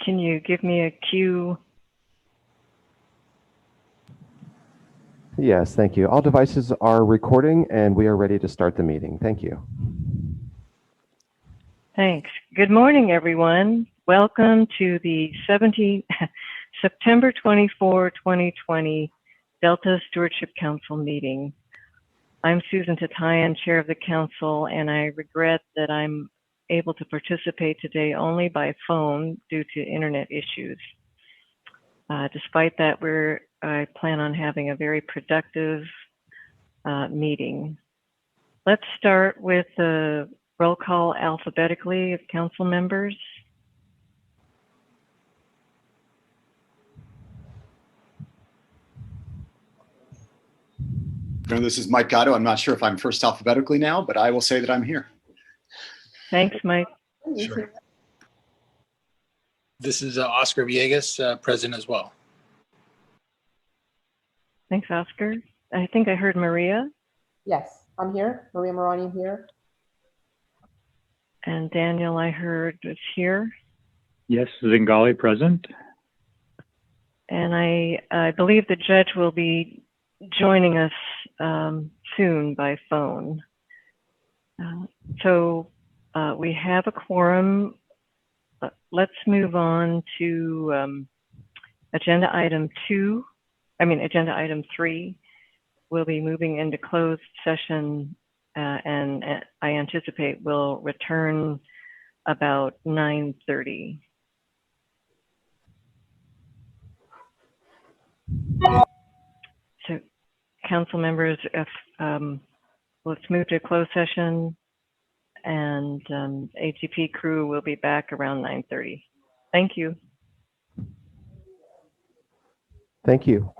Can you give me a cue? Yes, thank you. All devices are recording and we are ready to start the meeting. Thank you. Thanks. Good morning, everyone. Welcome to the September 24, 2020 Delta Stewardship Council meeting. I'm Susan Tatayan, Chair of the Council, and I regret that I'm able to participate today only by phone due to internet issues. Despite that, I plan on having a very productive meeting. Let's start with the roll call alphabetically of council members. This is Mike Gatto. I'm not sure if I'm first alphabetically now, but I will say that I'm here. Thanks, Mike. Sure. This is Oscar Villegas, present as well. Thanks, Oscar. I think I heard Maria. Yes, I'm here. Maria Morani here. And Daniel, I heard, was here. Yes, Zingali present. And I believe the judge will be joining us soon by phone. So we have a quorum. Let's move on to agenda item 3. We'll be moving into closed session and I anticipate we'll return about 9:30. So council members, if let's move to closed session, and AGP crew will be back around 9:30. Thank you. Thank you.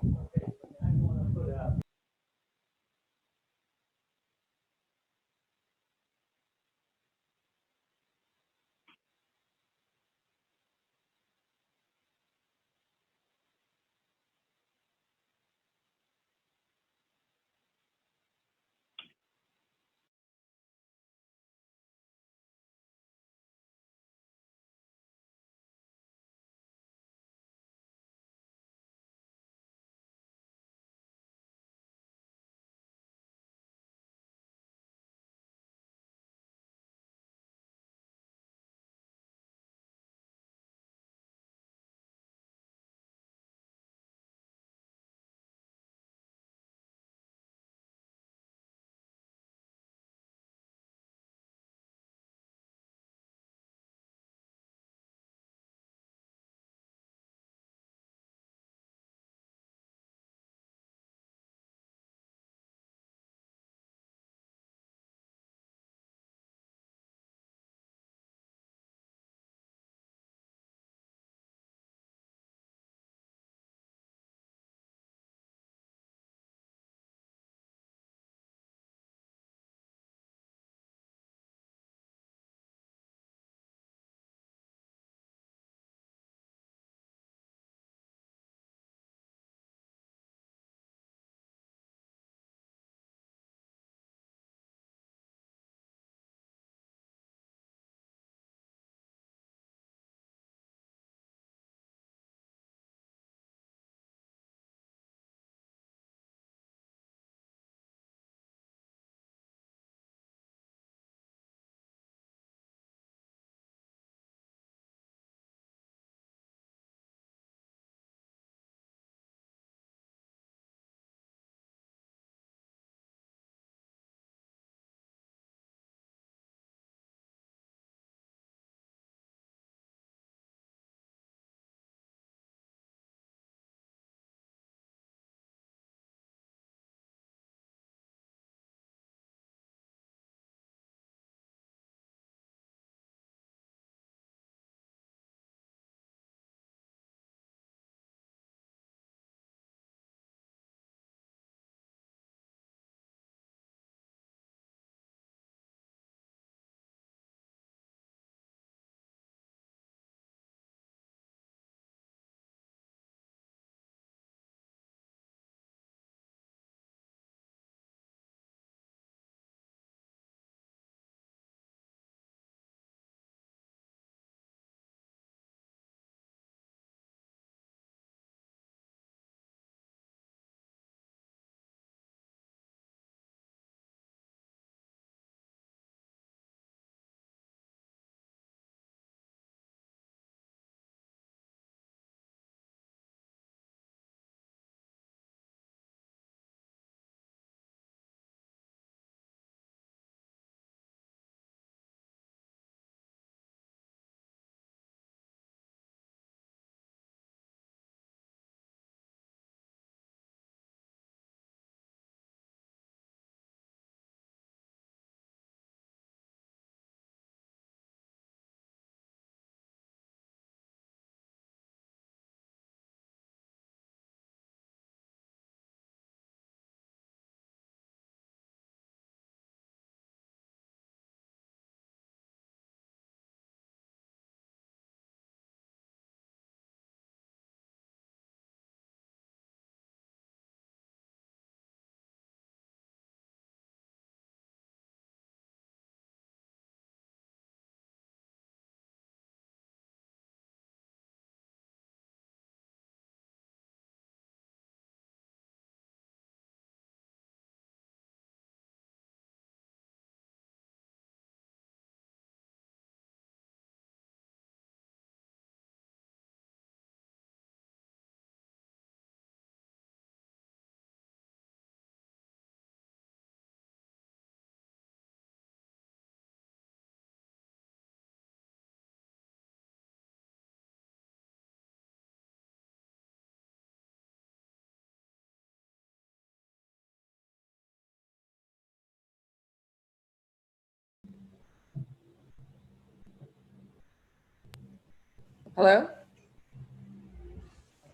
Hello?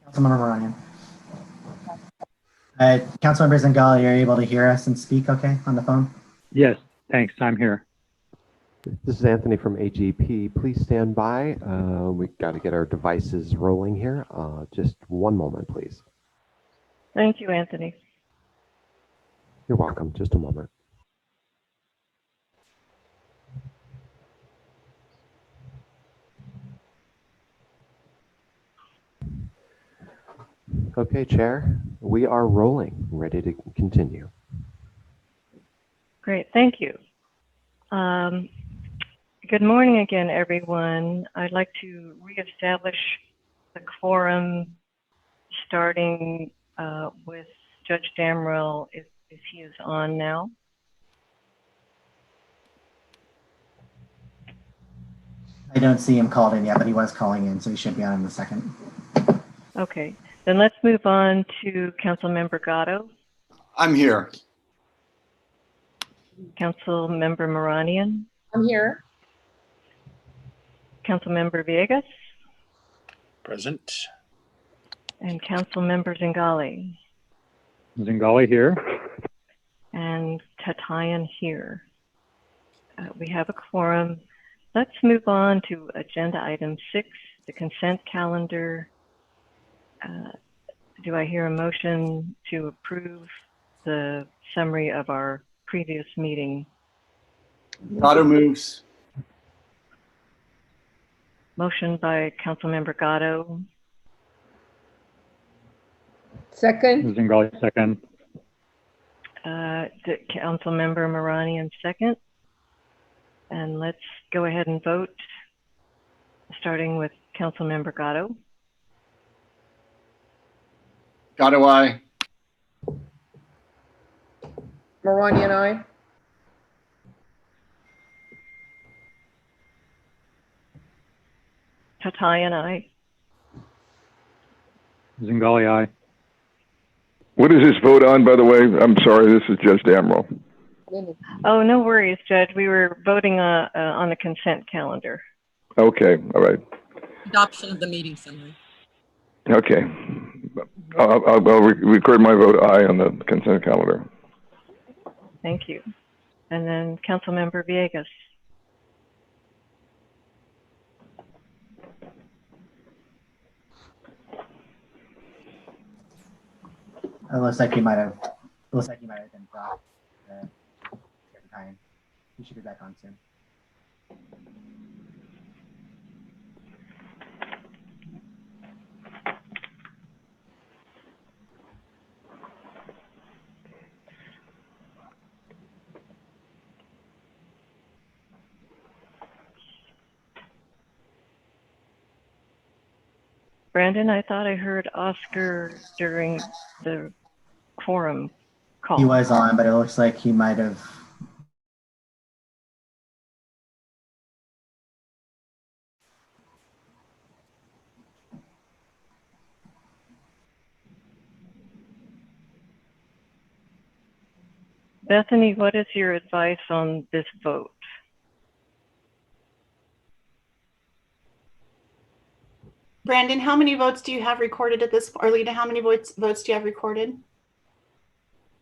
Councilmember Ryan. Councilmember Zengali, are you able to hear us and speak okay on the phone? Yes, thanks. I'm here. This is Anthony from AGP. Please stand by. We've got to get our devices rolling here. Just one moment, please. Thank you, Anthony. You're welcome. Just a moment. Okay, Chair, we are rolling, ready to continue. Great, thank you. Good morning again, everyone. I'd like to reestablish the quorum, starting with Judge Damrell, if he is on now. I don't see him called in yet, but he was calling in, so he should be on in a second. Okay, then let's move on to Councilmember Gatto, I'm here. Councilmember Moranian, I'm here. Councilmember Villegas, Present. and Councilmember Zengali, Zengali here. and Tatayan here. We have a quorum. Let's move on to agenda item 6, the consent calendar. Do I hear a motion to approve the summary of our previous meeting? Gatto moves. Motion by Councilmember Gatto, Second? Zengali second. Councilmember Moranian second. And let's go ahead and vote, starting with Councilmember Gatto. Gatto, aye. Marani and I. Tatayan, aye. Zengali aye. What is this vote on, by the way? I'm sorry, this is Judge Damrell. Oh, no worries, Judge. We were voting on the consent calendar. Okay, all right. Adoption of the meeting summary. Okay. I'll record my vote aye on the consent calendar. Thank you. And then Councilmember Villegas. It looks like he might have been dropped. Time. He should be back on soon. Brandon, I thought I heard Oscar during the quorum call. He was on, but it looks like he might have. Bethany, what is your advice on this vote? Brandon, how many votes do you have recorded at this, or Lita, how many votes do you have recorded?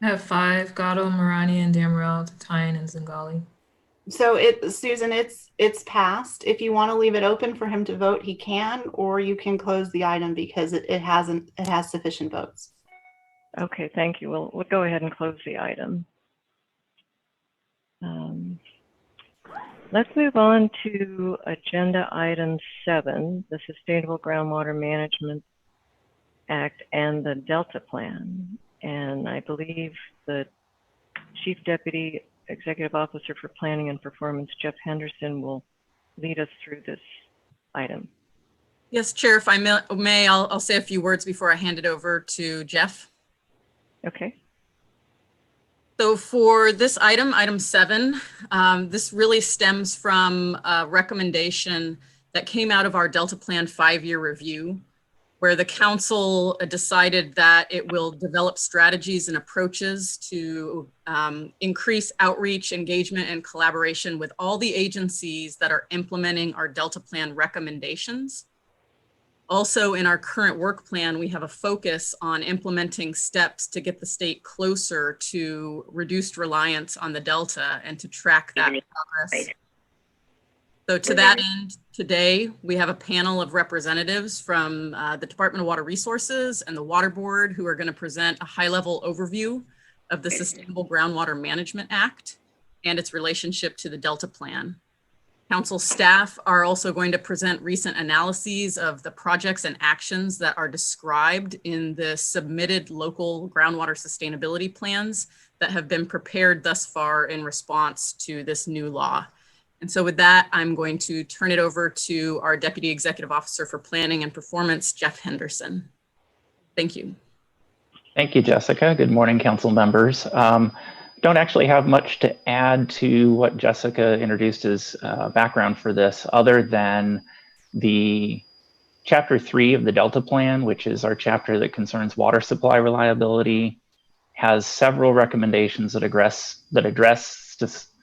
I have 5, Gatto, Marani, and Damrell, Tatayan, and Zengali. So Susan, it's passed. If you want to leave it open for him to vote, he can, or you can close the item because it has sufficient votes. Okay, thank you. We'll go ahead and close the item. Let's move on to agenda item 7, the Sustainable Groundwater Management Act and the Delta Plan. And I believe the Chief Deputy Executive Officer for Planning and Performance, Jeff Henderson, will lead us through this item. Yes, Chair, if I may, I'll say a few words before I hand it over to Jeff. Okay. So for this item, item 7, this really stems from a recommendation that came out of our Delta Plan 5-year review, where the council decided that it will develop strategies and approaches to increase outreach, engagement, and collaboration with all the agencies that are implementing our Delta Plan recommendations. Also, in our current work plan, we have a focus on implementing steps to get the state closer to reduced reliance on the Delta and to track that progress. So to that end, today we have a panel of representatives from the Department of Water Resources and the Water Board who are going to present a high-level overview of the Sustainable Groundwater Management Act and its relationship to the Delta Plan. Council staff are also going to present recent analyses of the projects and actions that are described in the submitted local groundwater sustainability plans that have been prepared thus far in response to this new law. And so with that, I'm going to turn it over to our Deputy Executive Officer for Planning and Performance, Jeff Henderson. Thank you. Thank you, Jessica. Good morning, council members. Don't actually have much to add to what Jessica introduced as background for this, other than the Chapter 3 of the Delta Plan, which is our chapter that concerns water supply reliability, has several recommendations that address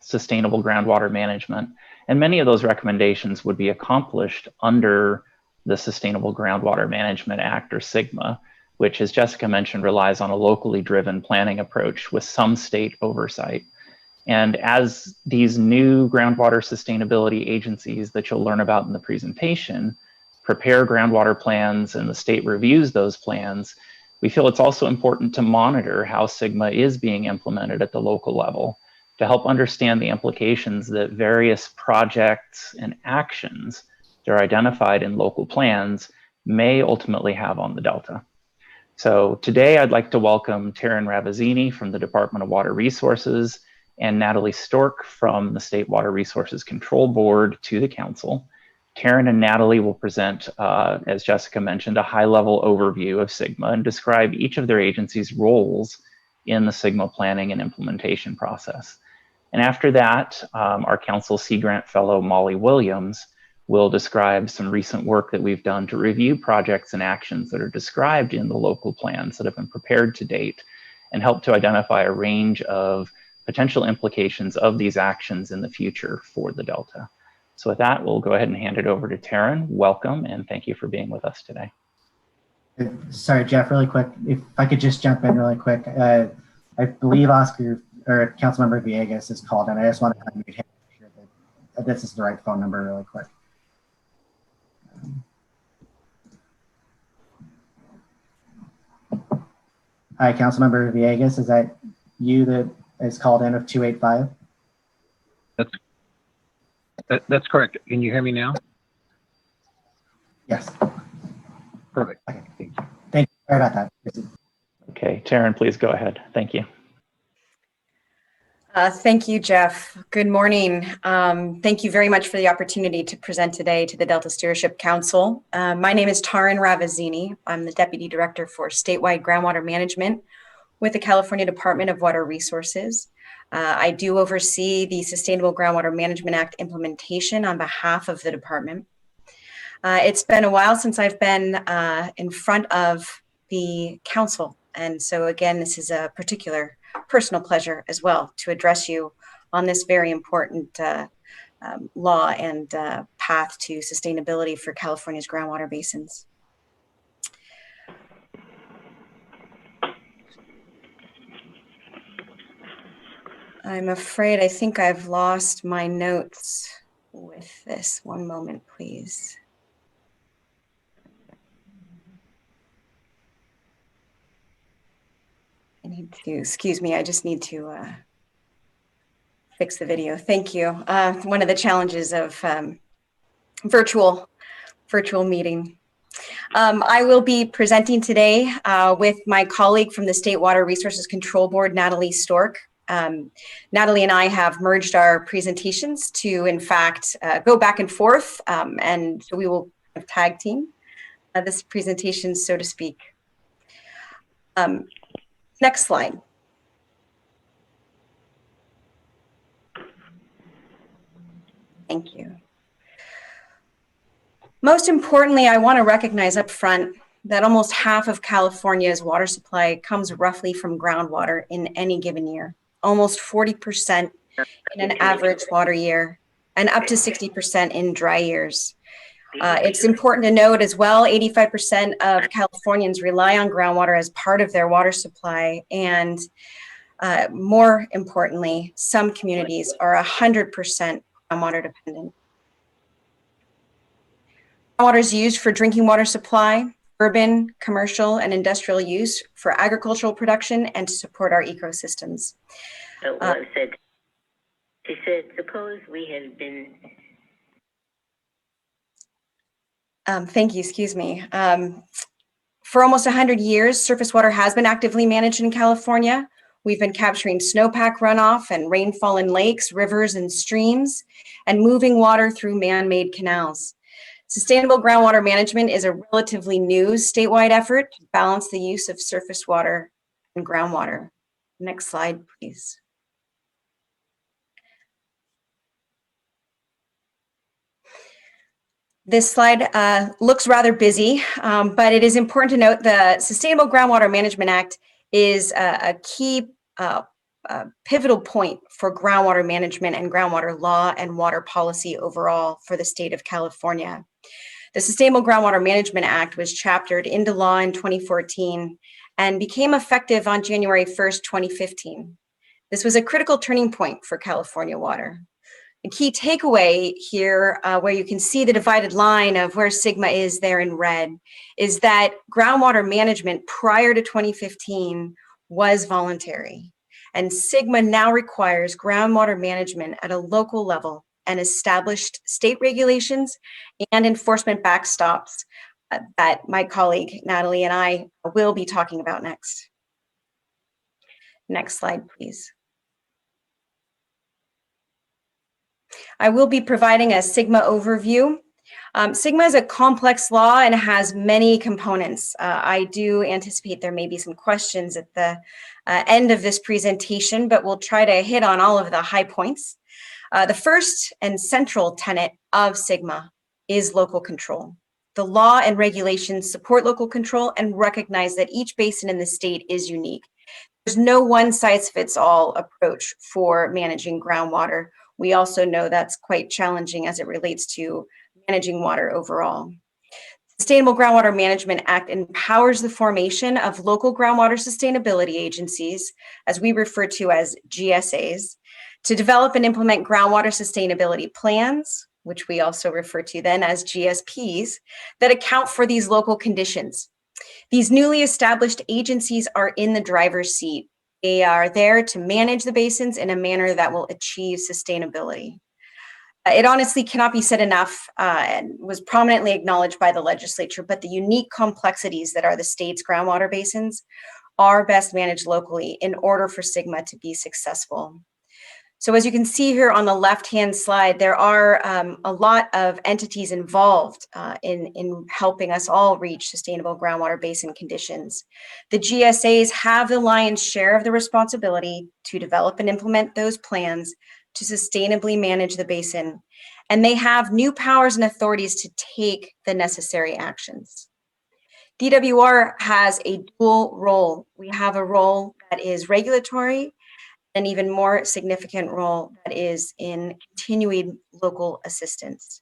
sustainable groundwater management. And many of those recommendations would be accomplished under the Sustainable Groundwater Management Act, or SGMA, which, as Jessica mentioned, relies on a locally driven planning approach with some state oversight. And as these new groundwater sustainability agencies that you'll learn about in the presentation prepare groundwater plans and the state reviews those plans, we feel it's also important to monitor how SGMA is being implemented at the local level to help understand the implications that various projects and actions that are identified in local plans may ultimately have on the Delta. So today I'd like to welcome Taryn Ravazzini from the Department of Water Resources and Natalie Stork from the State Water Resources Control Board to the Council. Taryn and Natalie will present, as Jessica mentioned, a high-level overview of SGMA and describe each of their agencies' roles in the SGMA planning and implementation process. And after that, our Council Sea Grant Fellow, Molly Williams, will describe some recent work that we've done to review projects and actions that are described in the local plans that have been prepared to date and help to identify a range of potential implications of these actions in the future for the Delta. So with that, we'll go ahead and hand it over to Taryn. Welcome, and thank you for being with us today. Sorry, Jeff, really quick. If I could just jump in really quick. I believe Oscar or Councilmember Villegas is called, and I just want to unmute him to make sure that this is the right phone number really quick. Hi, Councilmember Villegas, is that you that is called in of 285? That's correct. Can you hear me now? Yes. Perfect. Okay. Thank you. Sorry about that. Okay, Taryn, please go ahead. Thank you. Thank you, Jeff. Good morning. Thank you very much for the opportunity to present today to the Delta Stewardship Council. My name is Taryn Ravazzini. I'm the Deputy Director for Statewide Groundwater Management with the California Department of Water Resources. I do oversee the Sustainable Groundwater Management Act implementation on behalf of the department. It's been a while since I've been in front of the council. And so again, this is a particular personal pleasure as well to address you on this very important law and path to sustainability for California's groundwater basins. I'm afraid I think I've lost my notes with this. One moment, please. I need to, excuse me, I just need to fix the video. Thank you. One of the challenges of virtual meeting. I will be presenting today with my colleague from the State Water Resources Control Board, Natalie Stork. Natalie and I have merged our presentations to, in fact, go back and forth, and so we will tag team this presentation, so to speak. Next slide. Thank you. Most importantly, I want to recognize up front that almost half of California's water supply comes roughly from groundwater in any given year, almost 40% in an average water year, and up to 60% in dry years. It's important to note as well, 85% of Californians rely on groundwater as part of their water supply. And more importantly, some communities are 100% groundwater dependent. Groundwater is used for drinking water supply, urban, commercial, and industrial use, for agricultural production, and to support our ecosystems. She said, suppose we have been... Thank you, excuse me. For almost 100 years, surface water has been actively managed in California. We've been capturing snowpack runoff and rainfall in lakes, rivers, and streams, and moving water through man-made canals. Sustainable groundwater management is a relatively new statewide effort to balance the use of surface water and groundwater. Next slide, please. This slide looks rather busy, but it is important to note the Sustainable Groundwater Management Act is a key pivotal point for groundwater management and groundwater law and water policy overall for the state of California. The Sustainable Groundwater Management Act was chaptered into law in 2014 and became effective on January 1st, 2015. This was a critical turning point for California water. The key takeaway here, where you can see the divided line of where Sigma is there in red, is that groundwater management prior to 2015 was voluntary. And Sigma now requires groundwater management at a local level and established state regulations and enforcement backstops that my colleague Natalie and I will be talking about next. Next slide, please. I will be providing a Sigma overview. Sigma is a complex law and has many components. I do anticipate there may be some questions at the end of this presentation, but we'll try to hit on all of the high points. The first and central tenet of Sigma is local control. The law and regulations support local control and recognize that each basin in the state is unique. There's no one-size-fits-all approach for managing groundwater. We also know that's quite challenging as it relates to managing water overall. The Sustainable Groundwater Management Act empowers the formation of local groundwater sustainability agencies, as we refer to as GSAs, to develop and implement groundwater sustainability plans, which we also refer to then as GSPs, that account for these local conditions. These newly established agencies are in the driver's seat. They are there to manage the basins in a manner that will achieve sustainability. It honestly cannot be said enough and was prominently acknowledged by the legislature, but the unique complexities that are the state's groundwater basins are best managed locally in order for Sigma to be successful. So as you can see here on the left-hand slide, there are a lot of entities involved in helping us all reach sustainable groundwater basin conditions. The GSAs have the lion's share of the responsibility to develop and implement those plans to sustainably manage the basin, and they have new powers and authorities to take the necessary actions. DWR has a dual role. We have a role that is regulatory, an even more significant role that is in continuing local assistance.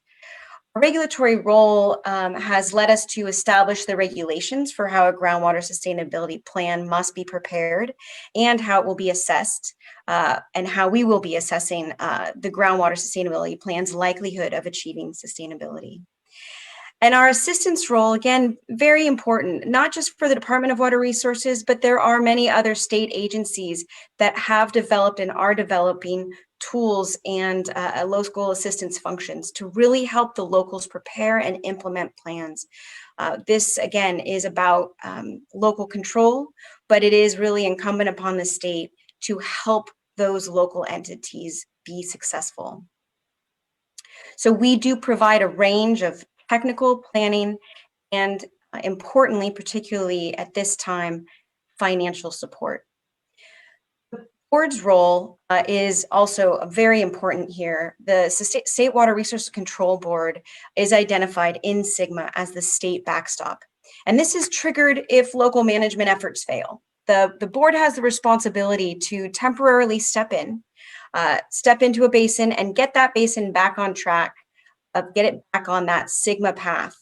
Our regulatory role has led us to establish the regulations for how a groundwater sustainability plan must be prepared and how it will be assessed and how we will be assessing the groundwater sustainability plan's likelihood of achieving sustainability. And our assistance role, again, very important, not just for the Department of Water Resources, but there are many other state agencies that have developed and are developing tools and local assistance functions to really help the locals prepare and implement plans. This, again, is about local control, but it is really incumbent upon the state to help those local entities be successful. So we do provide a range of technical planning and importantly, particularly at this time, financial support. The board's role is also very important here. The State Water Resources Control Board is identified in Sigma as the state backstop. And this is triggered if local management efforts fail. The board has the responsibility to temporarily step into a basin and get that basin back on track get it back on that Sigma path.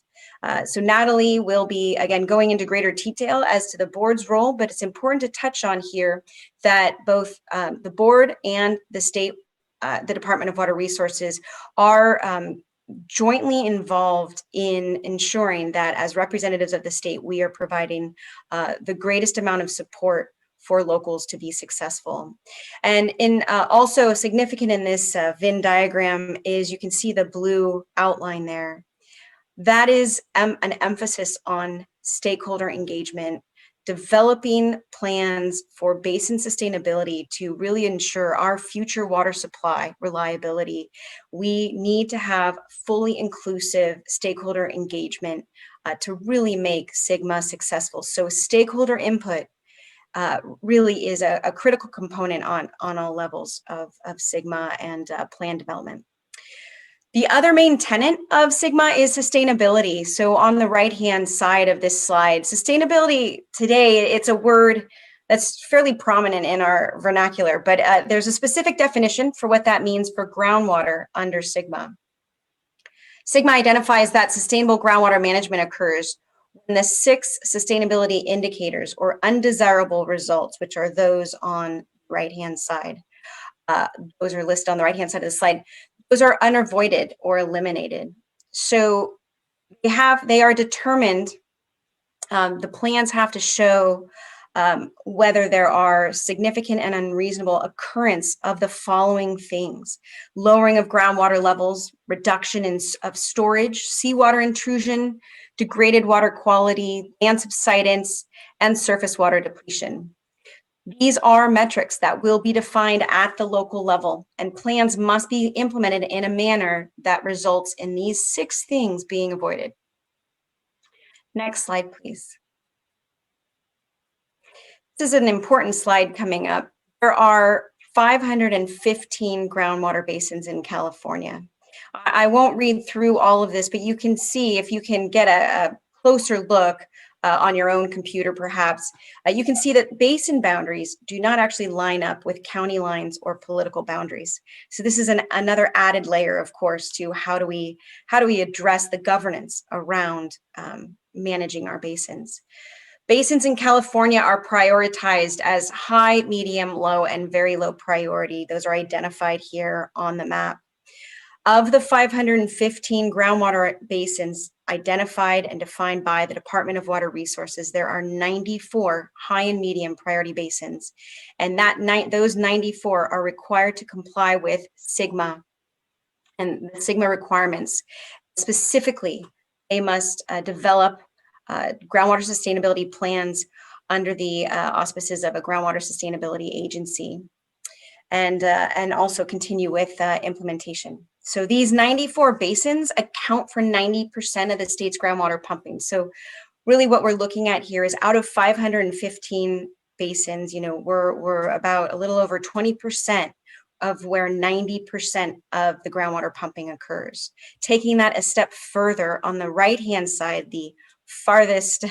So Natalie will be, again, going into greater detail as to the board's role, but it's important to touch on here that both the board and the state, the Department of Water Resources are jointly involved in ensuring that as representatives of the state, we are providing the greatest amount of support for locals to be successful. And in also significant in this Venn diagram is you can see the blue outline there. That is an emphasis on stakeholder engagement, developing plans for basin sustainability to really ensure our future water supply reliability. We need to have fully inclusive stakeholder engagement to really make Sigma successful. So stakeholder input really is a critical component on all levels of Sigma and plan development. The other main tenet of Sigma is sustainability. So on the right-hand side of this slide, sustainability today, it's a word that's fairly prominent in our vernacular, but there's a specific definition for what that means for groundwater under Sigma. Sigma identifies that sustainable groundwater management occurs when the 6 sustainability indicators or undesirable results, which are those on the right-hand side, those are listed on the right-hand side of the slide, those are unavoided or eliminated. So they are determined, the plans have to show whether there are significant and unreasonable occurrence of the following things: lowering of groundwater levels, reduction of storage, seawater intrusion, degraded water quality, land subsidence, and surface water depletion. These are metrics that will be defined at the local level, and plans must be implemented in a manner that results in these 6 things being avoided. Next slide, please. This is an important slide coming up. There are 515 groundwater basins in California. I won't read through all of this, but you can see, if you can get a closer look on your own computer perhaps, you can see that basin boundaries do not actually line up with county lines or political boundaries. So this is another added layer, of course, to how do we address the governance around managing our basins. Basins in California are prioritized as high, medium, low, and very low priority. Those are identified here on the map. Of the 515 groundwater basins identified and defined by the Department of Water Resources, there are 94 high and medium priority basins, and those 94 are required to comply with Sigma and the Sigma requirements. Specifically, they must develop groundwater sustainability plans under the auspices of a groundwater sustainability agency, and also continue with implementation. So these 94 basins account for 90% of the state's groundwater pumping. So really what we're looking at here is out of 515 basins, we're about a little over 20% of where 90% of the groundwater pumping occurs. Taking that a step further, on the right-hand side, the farthest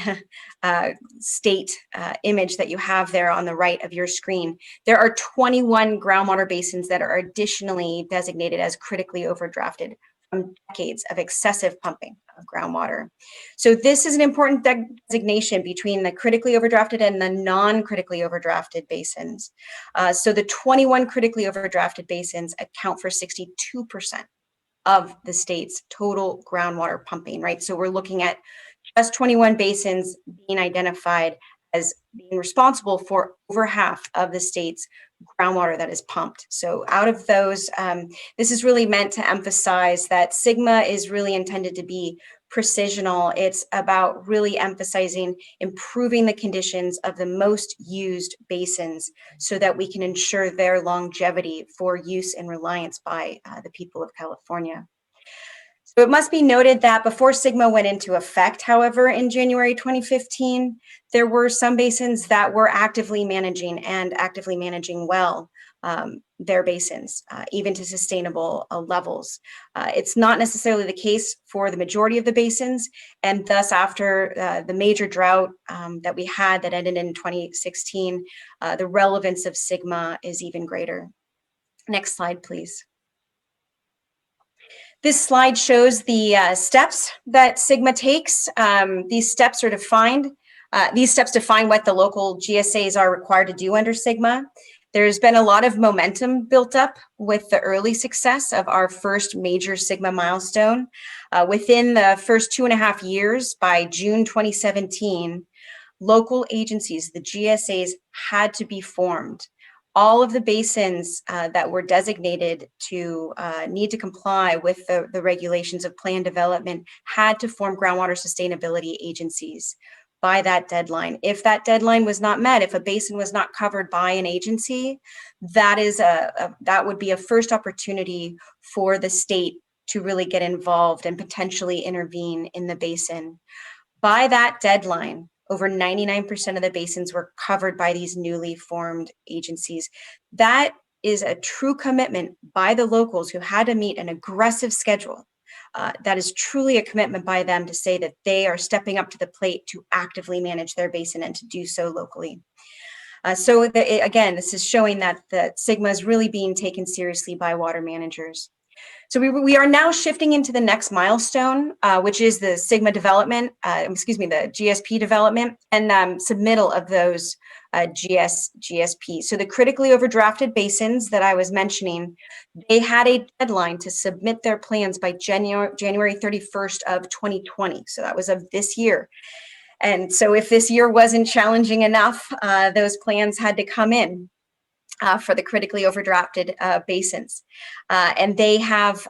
state image that you have there on the right of your screen, there are 21 groundwater basins that are additionally designated as critically overdrafted from decades of excessive pumping of groundwater. So this is an important designation between the critically overdrafted and the non-critically overdrafted basins. So the 21 critically overdrafted basins account for 62% of the state's total groundwater pumping, right? So we're looking at just 21 basins being identified as being responsible for over half of the state's groundwater that is pumped. So out of those, this is really meant to emphasize that Sigma is really intended to be precisional. It's about really emphasizing improving the conditions of the most used basins so that we can ensure their longevity for use and reliance by the people of California. So it must be noted that before Sigma went into effect, however, in January 2015, there were some basins that were actively managing well their basins, even to sustainable levels. It's not necessarily the case for the majority of the basins, and thus after the major drought that we had that ended in 2016, the relevance of Sigma is even greater. Next slide, please. This slide shows the steps that Sigma takes. These steps are defined. These steps define what the local GSAs are required to do under Sigma. There's been a lot of momentum built up with the early success of our first major Sigma milestone. Within the first 2.5 years, by June 2017, local agencies, the GSAs, had to be formed. All of the basins that were designated to need to comply with the regulations of plan development had to form groundwater sustainability agencies by that deadline. If that deadline was not met, if a basin was not covered by an agency, that would be a first opportunity for the state to really get involved and potentially intervene in the basin. By that deadline, over 99% of the basins were covered by these newly formed agencies. That is a true commitment by the locals who had to meet an aggressive schedule. That is truly a commitment by them to say that they are stepping up to the plate to actively manage their basin and to do so locally. Again, this is showing that the Sigma is really being taken seriously by water managers. So we are now shifting into the next milestone, which is the Sigma development, the GSP development and submittal of those GSPs. So the critically overdrafted basins that I was mentioning, they had a deadline to submit their plans by January 31st of 2020. So that was of this year. And so if this year wasn't challenging enough, those plans had to come in. For the critically overdrafted basins, and they have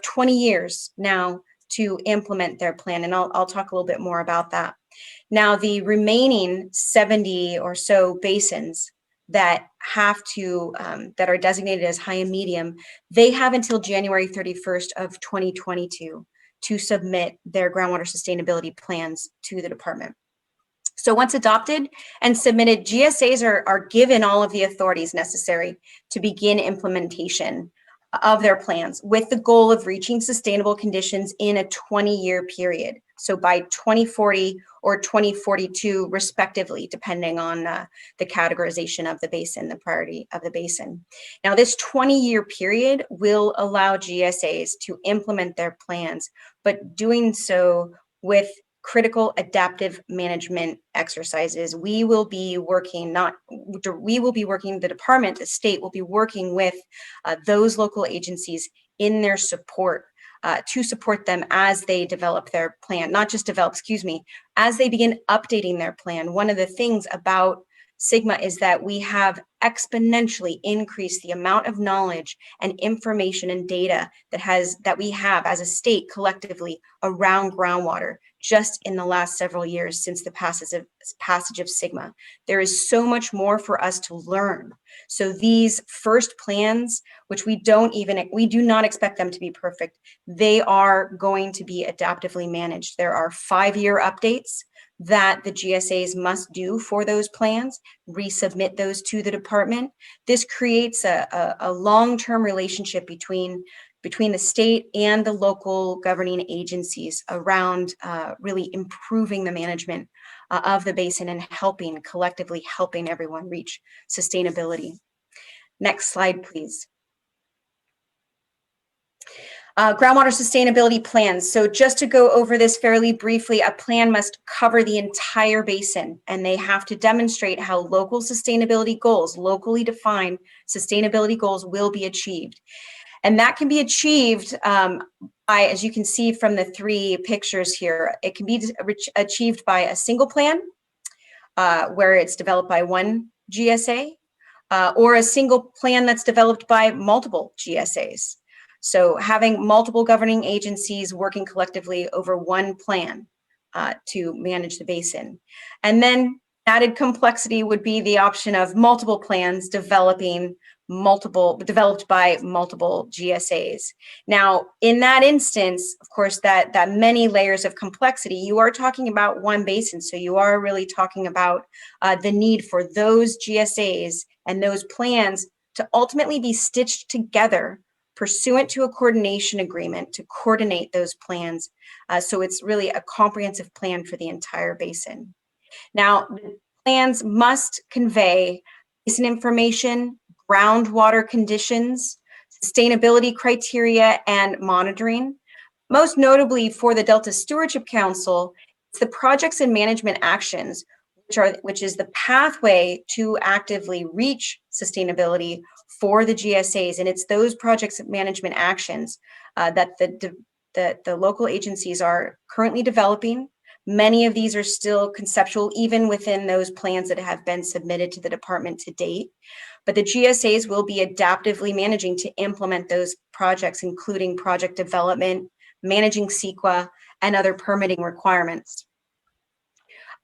20 years now to implement their plan, and I'll talk a little bit more about that. Now, the remaining 70 or so basins that have to that are designated as high and medium, they have until January 31st of 2022 to submit their groundwater sustainability plans to the department. So once adopted and submitted, GSAs are given all of the authorities necessary to begin implementation of their plans with the goal of reaching sustainable conditions in a 20-year period. So by 2040 or 2042, respectively, depending on the categorization of the basin, the priority of the basin. Now, this 20-year period will allow GSAs to implement their plans, but doing so with critical adaptive management exercises. We will be working, the department, the state will be working with those local agencies in their support to support them as they develop their plan, as they begin updating their plan. One of the things about Sigma is that we have exponentially increased the amount of knowledge and information and data that we have as a state collectively around groundwater just in the last several years since the passage of Sigma. There is so much more for us to learn. So these first plans, which we do not expect them to be perfect, they are going to be adaptively managed. There are 5-year updates that the GSAs must do for those plans, resubmit those to the department. This creates a long-term relationship between the state and the local governing agencies around really improving the management of the basin and collectively helping everyone reach sustainability. Next slide, please. Groundwater sustainability plans. So just to go over this fairly briefly, a plan must cover the entire basin, and they have to demonstrate how local sustainability goals, locally defined sustainability goals, will be achieved. And that can be achieved by, as you can see from the 3 pictures here, it can be achieved by a single plan where it's developed by one GSA or a single plan that's developed by multiple GSAs. So having multiple governing agencies working collectively over one plan to manage the basin. And then added complexity would be the option of multiple plans developed by multiple GSAs. Now, in that instance, of course, that many layers of complexity, you are talking about one basin. So you are really talking about the need for those GSAs and those plans to ultimately be stitched together pursuant to a coordination agreement to coordinate those plans. So it's really a comprehensive plan for the entire basin. Now, the plans must convey basin information, groundwater conditions, sustainability criteria, and monitoring. Most notably for the Delta Stewardship Council, it's the projects and management actions, which is the pathway to actively reach sustainability for the GSAs. And it's those projects and management actions that the local agencies are currently developing. Many of these are still conceptual, even within those plans that have been submitted to the department to date. But the GSAs will be adaptively managing to implement those projects, including project development, managing CEQA, and other permitting requirements.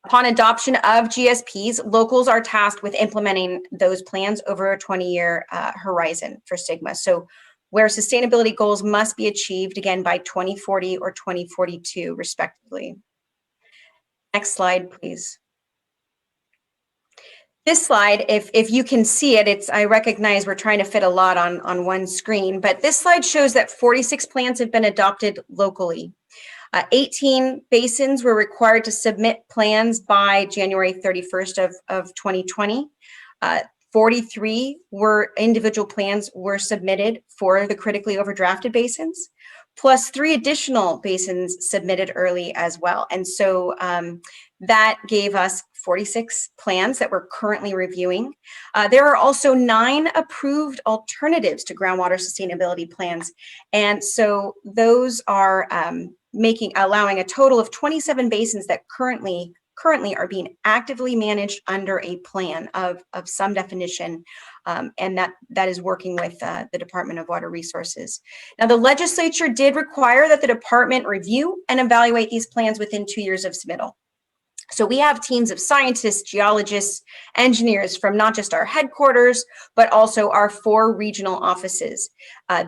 Upon adoption of GSPs, locals are tasked with implementing those plans over a 20-year horizon for SGMA. So where sustainability goals must be achieved, again, by 2040 or 2042, respectively. Next slide, please. This slide, if you can see it, I recognize we're trying to fit a lot on one screen, but this slide shows that 46 plans have been adopted locally. 18 basins were required to submit plans by January 31st of 2020. 43 individual plans were submitted for the critically overdrafted basins, plus 3 additional basins submitted early as well. And so that gave us 46 plans that we're currently reviewing. There are also 9 approved alternatives to groundwater sustainability plans. And so those are allowing a total of 27 basins that currently are being actively managed under a plan of some definition, and that is working with the Department of Water Resources. Now, the legislature did require that the department review and evaluate these plans within 2 years of submittal. So we have teams of scientists, geologists, engineers from not just our headquarters, but also our 4 regional offices.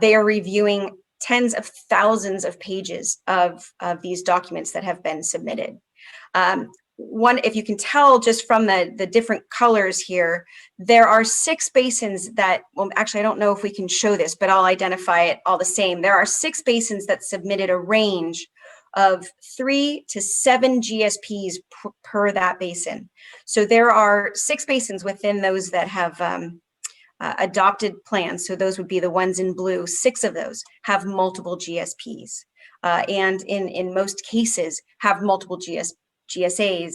They are reviewing tens of thousands of pages of these documents that have been submitted. If you can tell just from the different colors here, there are 6 basins that, well, actually, I don't know if we can show this, but I'll identify it all the same. There are 6 basins that submitted a range of 3 to 7 GSPs per that basin. So there are 6 basins within those that have adopted plans. So those would be the ones in blue. 6 of those have multiple GSPs, and in most cases have multiple GSAs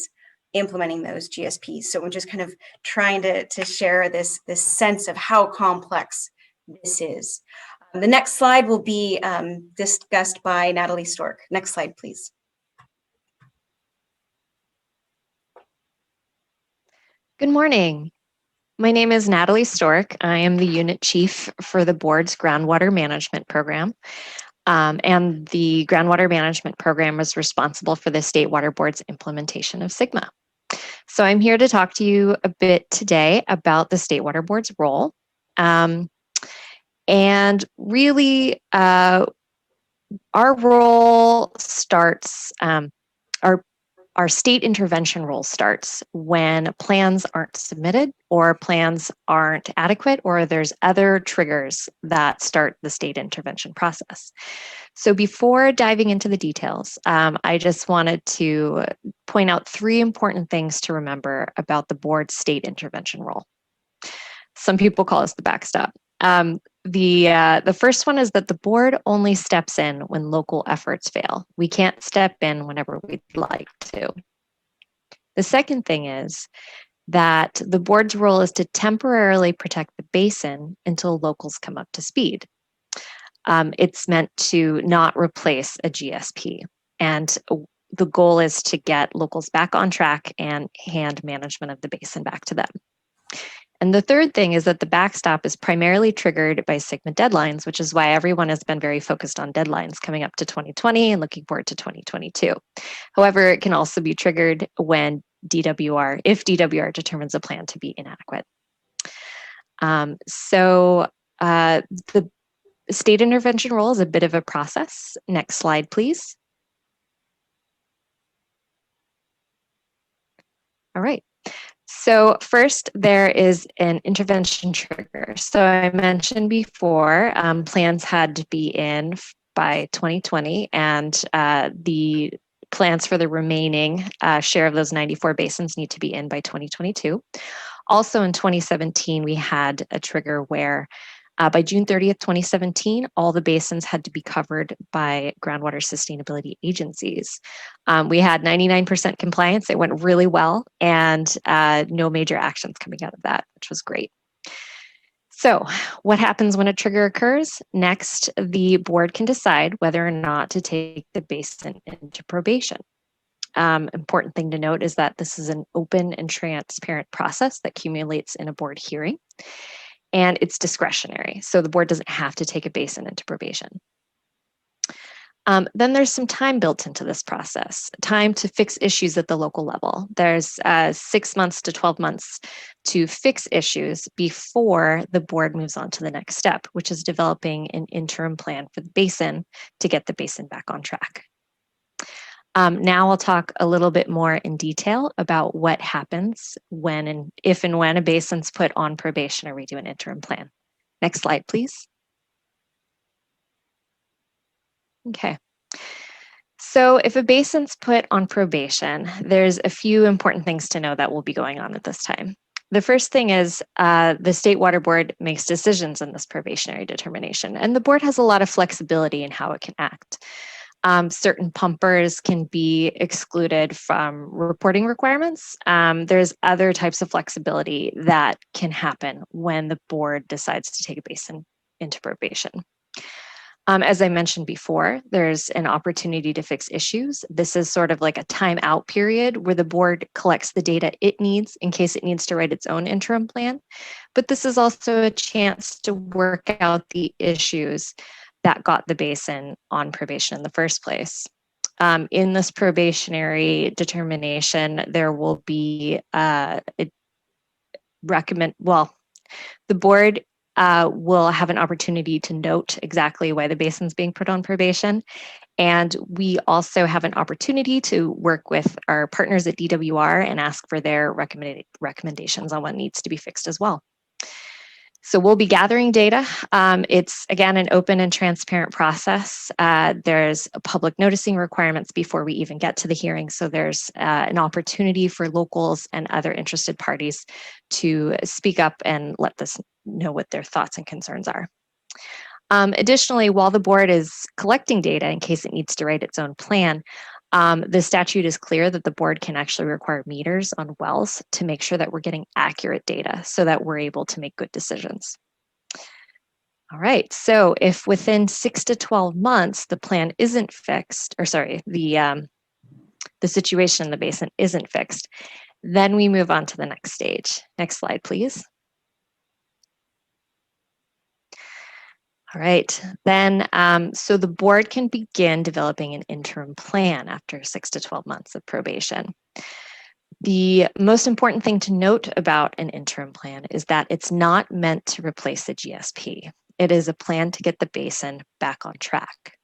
implementing those GSPs. So I'm just kind of trying to share this sense of how complex this is. The next slide will be discussed by Natalie Stork. Next slide, please. Good morning. My name is Natalie Stork. I am the unit chief for the board's groundwater management program. And the groundwater management program is responsible for the State Water Board's implementation of SGMA. So I'm here to talk to you a bit today about the State Water Board's role. And really, our role starts, our state intervention role starts when plans aren't submitted or plans aren't adequate, or there's other triggers that start the state intervention process. So before diving into the details, I just wanted to point out 3 important things to remember about the board's state intervention role. Some people call us the backstop. The first one is that the board only steps in when local efforts fail. We can't step in whenever we'd like to. The second thing is that the board's role is to temporarily protect the basin until locals come up to speed. It's meant to not replace a GSP. And the goal is to get locals back on track and hand management of the basin back to them. And the third thing is that the backstop is primarily triggered by SGMA deadlines, which is why everyone has been very focused on deadlines coming up to 2020 and looking forward to 2022. However, it can also be triggered when if DWR determines a plan to be inadequate. So the state intervention role is a bit of a process. Next slide, please. All right. So first, there is an intervention trigger. So I mentioned before, plans had to be in by 2020, and the plans for the remaining share of those 94 basins need to be in by 2022. Also in 2017, we had a trigger where By June 30th, 2017, all the basins had to be covered by groundwater sustainability agencies. We had 99% compliance. It went really well, and no major actions coming out of that, which was great. So what happens when a trigger occurs? Next, the board can decide whether or not to take the basin into probation. Important thing to note is that this is an open and transparent process that accumulates in a board hearing, and it's discretionary. So the board doesn't have to take a basin into probation. Then there's some time built into this process, time to fix issues at the local level. There's 6 months to 12 months to fix issues before the board moves on to the next step, which is developing an interim plan for the basin to get the basin back on track. Now I'll talk a little bit more in detail about what happens when and if and when a basin's put on probation or we do an interim plan. Next slide, please. Okay. So if a basin's put on probation, there's a few important things to know that will be going on at this time. The first thing is the State Water Board makes decisions in this probationary determination, and the board has a lot of flexibility in how it can act. Certain pumpers can be excluded from reporting requirements. There's other types of flexibility that can happen when the board decides to take a basin into probation. As I mentioned before, there's an opportunity to fix issues. This is sort of like a timeout period where the board collects the data it needs in case it needs to write its own interim plan. But this is also a chance to work out the issues that got the basin on probation in the first place. In this probationary determination, there will be the board will have an opportunity to note exactly why the basin's being put on probation. And we also have an opportunity to work with our partners at DWR and ask for their recommendations on what needs to be fixed as well. So we'll be gathering data. It's, again, an open and transparent process. There's public noticing requirements before we even get to the hearing. So there's an opportunity for locals and other interested parties to speak up and let us know what their thoughts and concerns are. Additionally, while the board is collecting data in case it needs to write its own plan, the statute is clear that the board can actually require meters on wells to make sure that we're getting accurate data so that we're able to make good decisions. All right, so if within 6 to 12 months the plan isn't fixed, or sorry, the situation in the basin isn't fixed, then we move on to the next stage. Next slide, please. All right, then, so the board can begin developing an interim plan after 6 to 12 months of probation. The most important thing to note about an interim plan is that it's not meant to replace the GSP. It is a plan to get the basin back on track.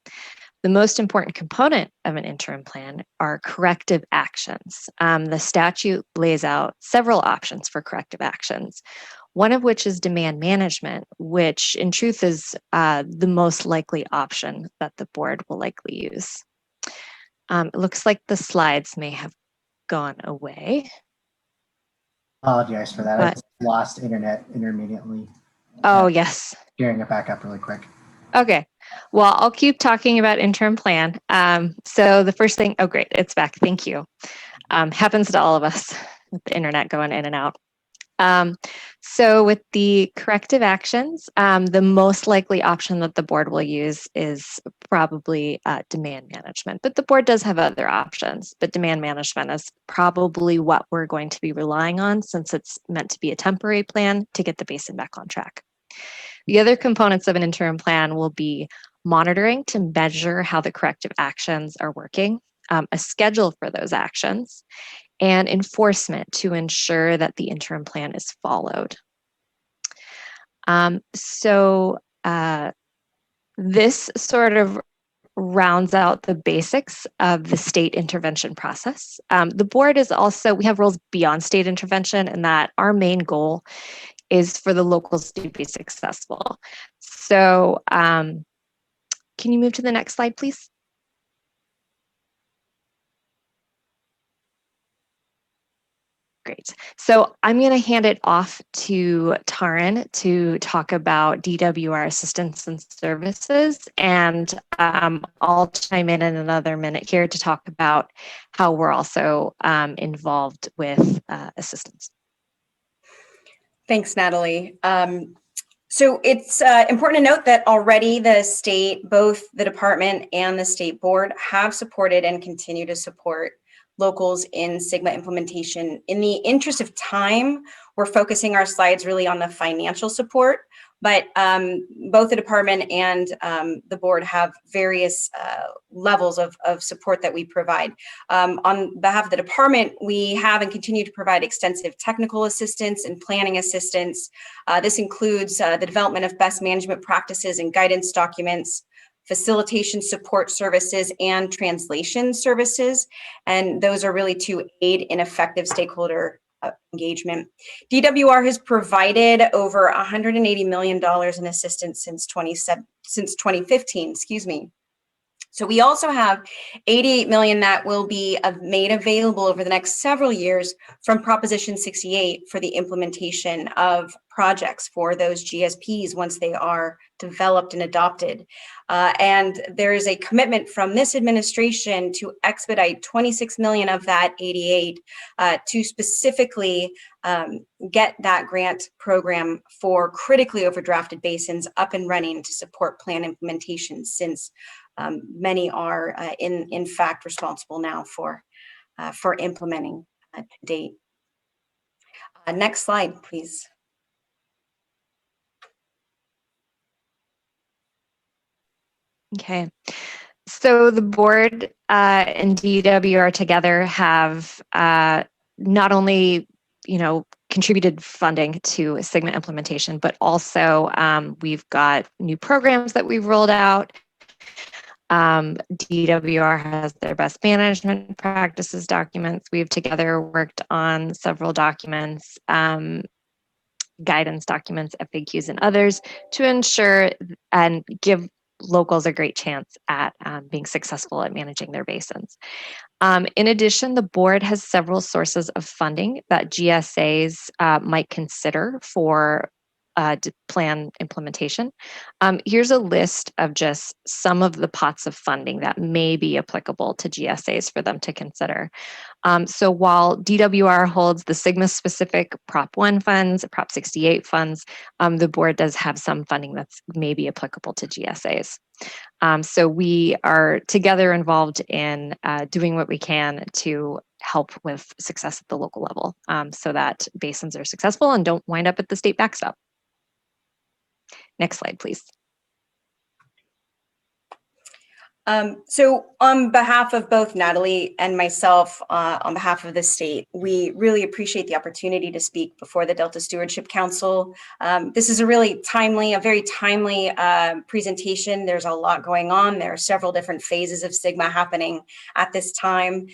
The most important component of an interim plan are corrective actions. The statute lays out several options for corrective actions, one of which is demand management, which in truth is the most likely option that the board will likely use. It looks like the slides may have gone away. Apologize for that. I just lost internet intermittently. Oh, yes. Gearing it back up really quick. Okay. Well, I'll keep talking about interim plan. So the first thing, oh, great, it's back. Thank you. Happens to all of us with the internet going in and out. So with the corrective actions, the most likely option that the board will use is probably demand management, but the board does have other options, but demand management is probably what we're going to be relying on since it's meant to be a temporary plan to get the basin back on track. The other components of an interim plan will be monitoring to measure how the corrective actions are working, a schedule for those actions, and enforcement to ensure that the interim plan is followed. This sort of rounds out the basics of the state intervention process. The board is also, we have rules beyond state intervention, and that our main goal is for the locals to be successful. So can you move to the next slide, please? Great. So I'm going to hand it off to Taryn to talk about DWR Assistance and Services, and I'll chime in another minute here to talk about how we're also involved with assistance. Thanks, Natalie. So it's important to note that already the state, both the department and the state board, have supported and continue to support locals in SGMA implementation. In the interest of time, we're focusing our slides really on the financial support, but both the department and the board have various levels of support that we provide. On behalf of the department, we have and continue to provide extensive technical assistance and planning assistance. This includes the development of best management practices and guidance documents, facilitation support services, and translation services. And those are really to aid in effective stakeholder engagement. DWR has provided over $180 million in assistance since 2015, excuse me. So we also have 88 million that will be made available over the next several years from Proposition 68 for the implementation of projects for those GSPs once they are developed and adopted. And there is a commitment from this administration to expedite 26 million of that 88 to specifically get that grant program for critically overdrafted basins up and running to support plan implementation, since many are in fact responsible now for implementing to date. Next slide, please. Okay, so the board and DWR together have not only, contributed funding to SGMA implementation, but also we've got new programs that we've rolled out. DWR has their best management practices documents. We've together worked on several documents, guidance documents, FAQs, and others to ensure and give locals a great chance at being successful at managing their basins. In addition, the board has several sources of funding that GSAs might consider for plan implementation. Here's a list of just some of the pots of funding that may be applicable to GSAs for them to consider. So while DWR holds the SGMA-specific Prop 1 funds, Prop 68 funds, the board does have some funding that's maybe applicable to GSAs. So we are together involved in doing what we can to help with success at the local level so that basins are successful and don't wind up at the state backstop. Next slide, please. So on behalf of both Natalie and myself, on behalf of the state, we really appreciate the opportunity to speak before the Delta Stewardship Council. This is a very timely presentation. There's a lot going on. There are several different phases of SGMA happening at this time.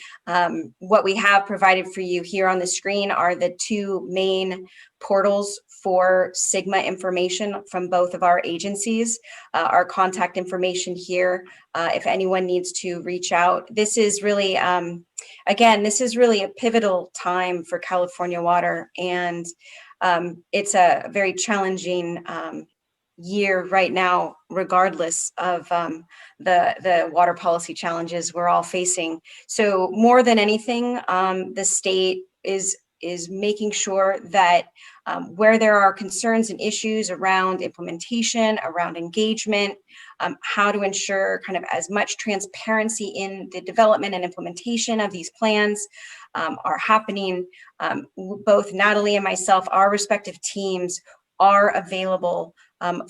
What we have provided for you here on the screen are the two main portals for SGMA information from both of our agencies. Our contact information here, if anyone needs to reach out. This is really, again, this is really a pivotal time for California water, and it's a very challenging year right now, regardless of the water policy challenges we're all facing. So more than anything, the state is making sure that where there are concerns and issues around implementation, around engagement, how to ensure kind of as much transparency in the development and implementation of these plans are happening. Both Natalie and myself, our respective teams are available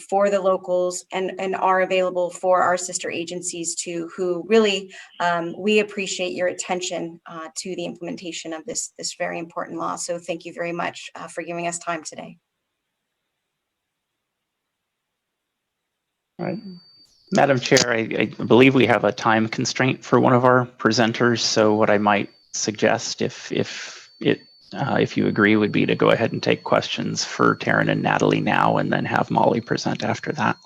for the locals and are available for our sister agencies too, who really, we appreciate your attention to the implementation of this very important law. So thank you very much for giving us time today. All right. Madam Chair, I believe we have a time constraint for one of our presenters. So what I might suggest, if you agree, would be to go ahead and take questions for Taryn and Natalie now, and then have Molly present after that.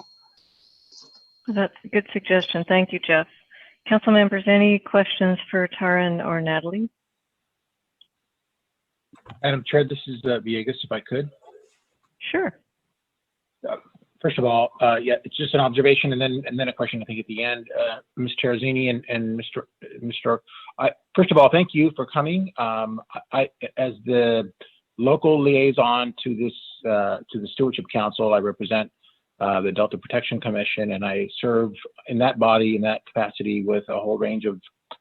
That's a good suggestion. Thank you, Jeff. Council members, any questions for Taryn or Natalie? Madam Chair, this is Villegas, if I could. Sure. First of all, yeah, it's just an observation and then a question, I think, at the end. Ms. Terrazini and Mr. First of all, thank you for coming. As the local liaison to the Stewardship Council, I represent the Delta Protection Commission, and I serve in that body, in that capacity, with a whole range of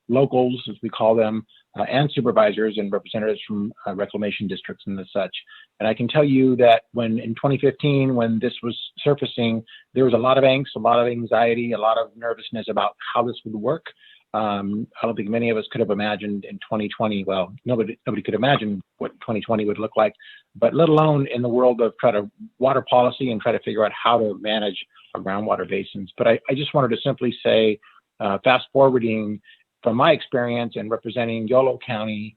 locals, as we call them, and supervisors and representatives from reclamation districts and the such. And I can tell you that when in 2015, when this was surfacing, there was a lot of angst, a lot of anxiety, a lot of nervousness about how this would work. I don't think many of us could have imagined in 2020, well, nobody could imagine what 2020 would look like, but let alone in the world of try to water policy and try to figure out how to manage our groundwater basins. But I just wanted to simply say, fast forwarding from my experience and representing Yolo County,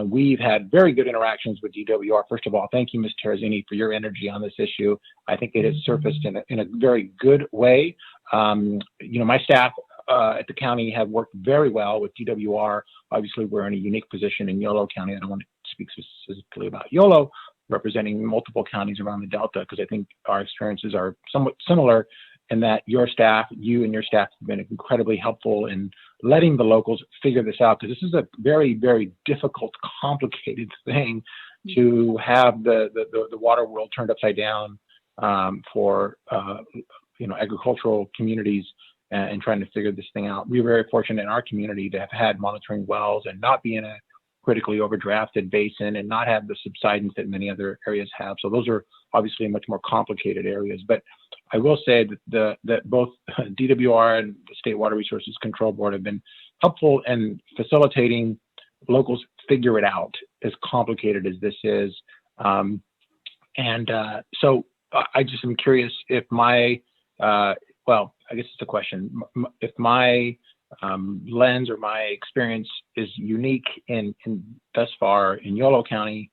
we've had very good interactions with DWR. First of all, thank you, Ms. Terrazini, for your energy on this issue. I think it has surfaced in a very good way. My staff at the county have worked very well with DWR. Obviously, we're in a unique position in Yolo County. I don't want to speak specifically about Yolo, representing multiple counties around the Delta, because I think our experiences are somewhat similar in that you and your staff have been incredibly helpful in letting the locals figure this out, because this is a very, very difficult, complicated thing to have the water world turned upside down for agricultural communities and trying to figure this thing out. We're very fortunate in our community to have had monitoring wells and not be in a critically overdrafted basin and not have the subsidence that many other areas have. So those are obviously much more complicated areas. But I will say that both DWR and the State Water Resources Control Board have been helpful in facilitating locals figure it out, as complicated as this is. So I just am curious if I guess it's a question. If my lens or my experience is unique in thus far in Yolo County,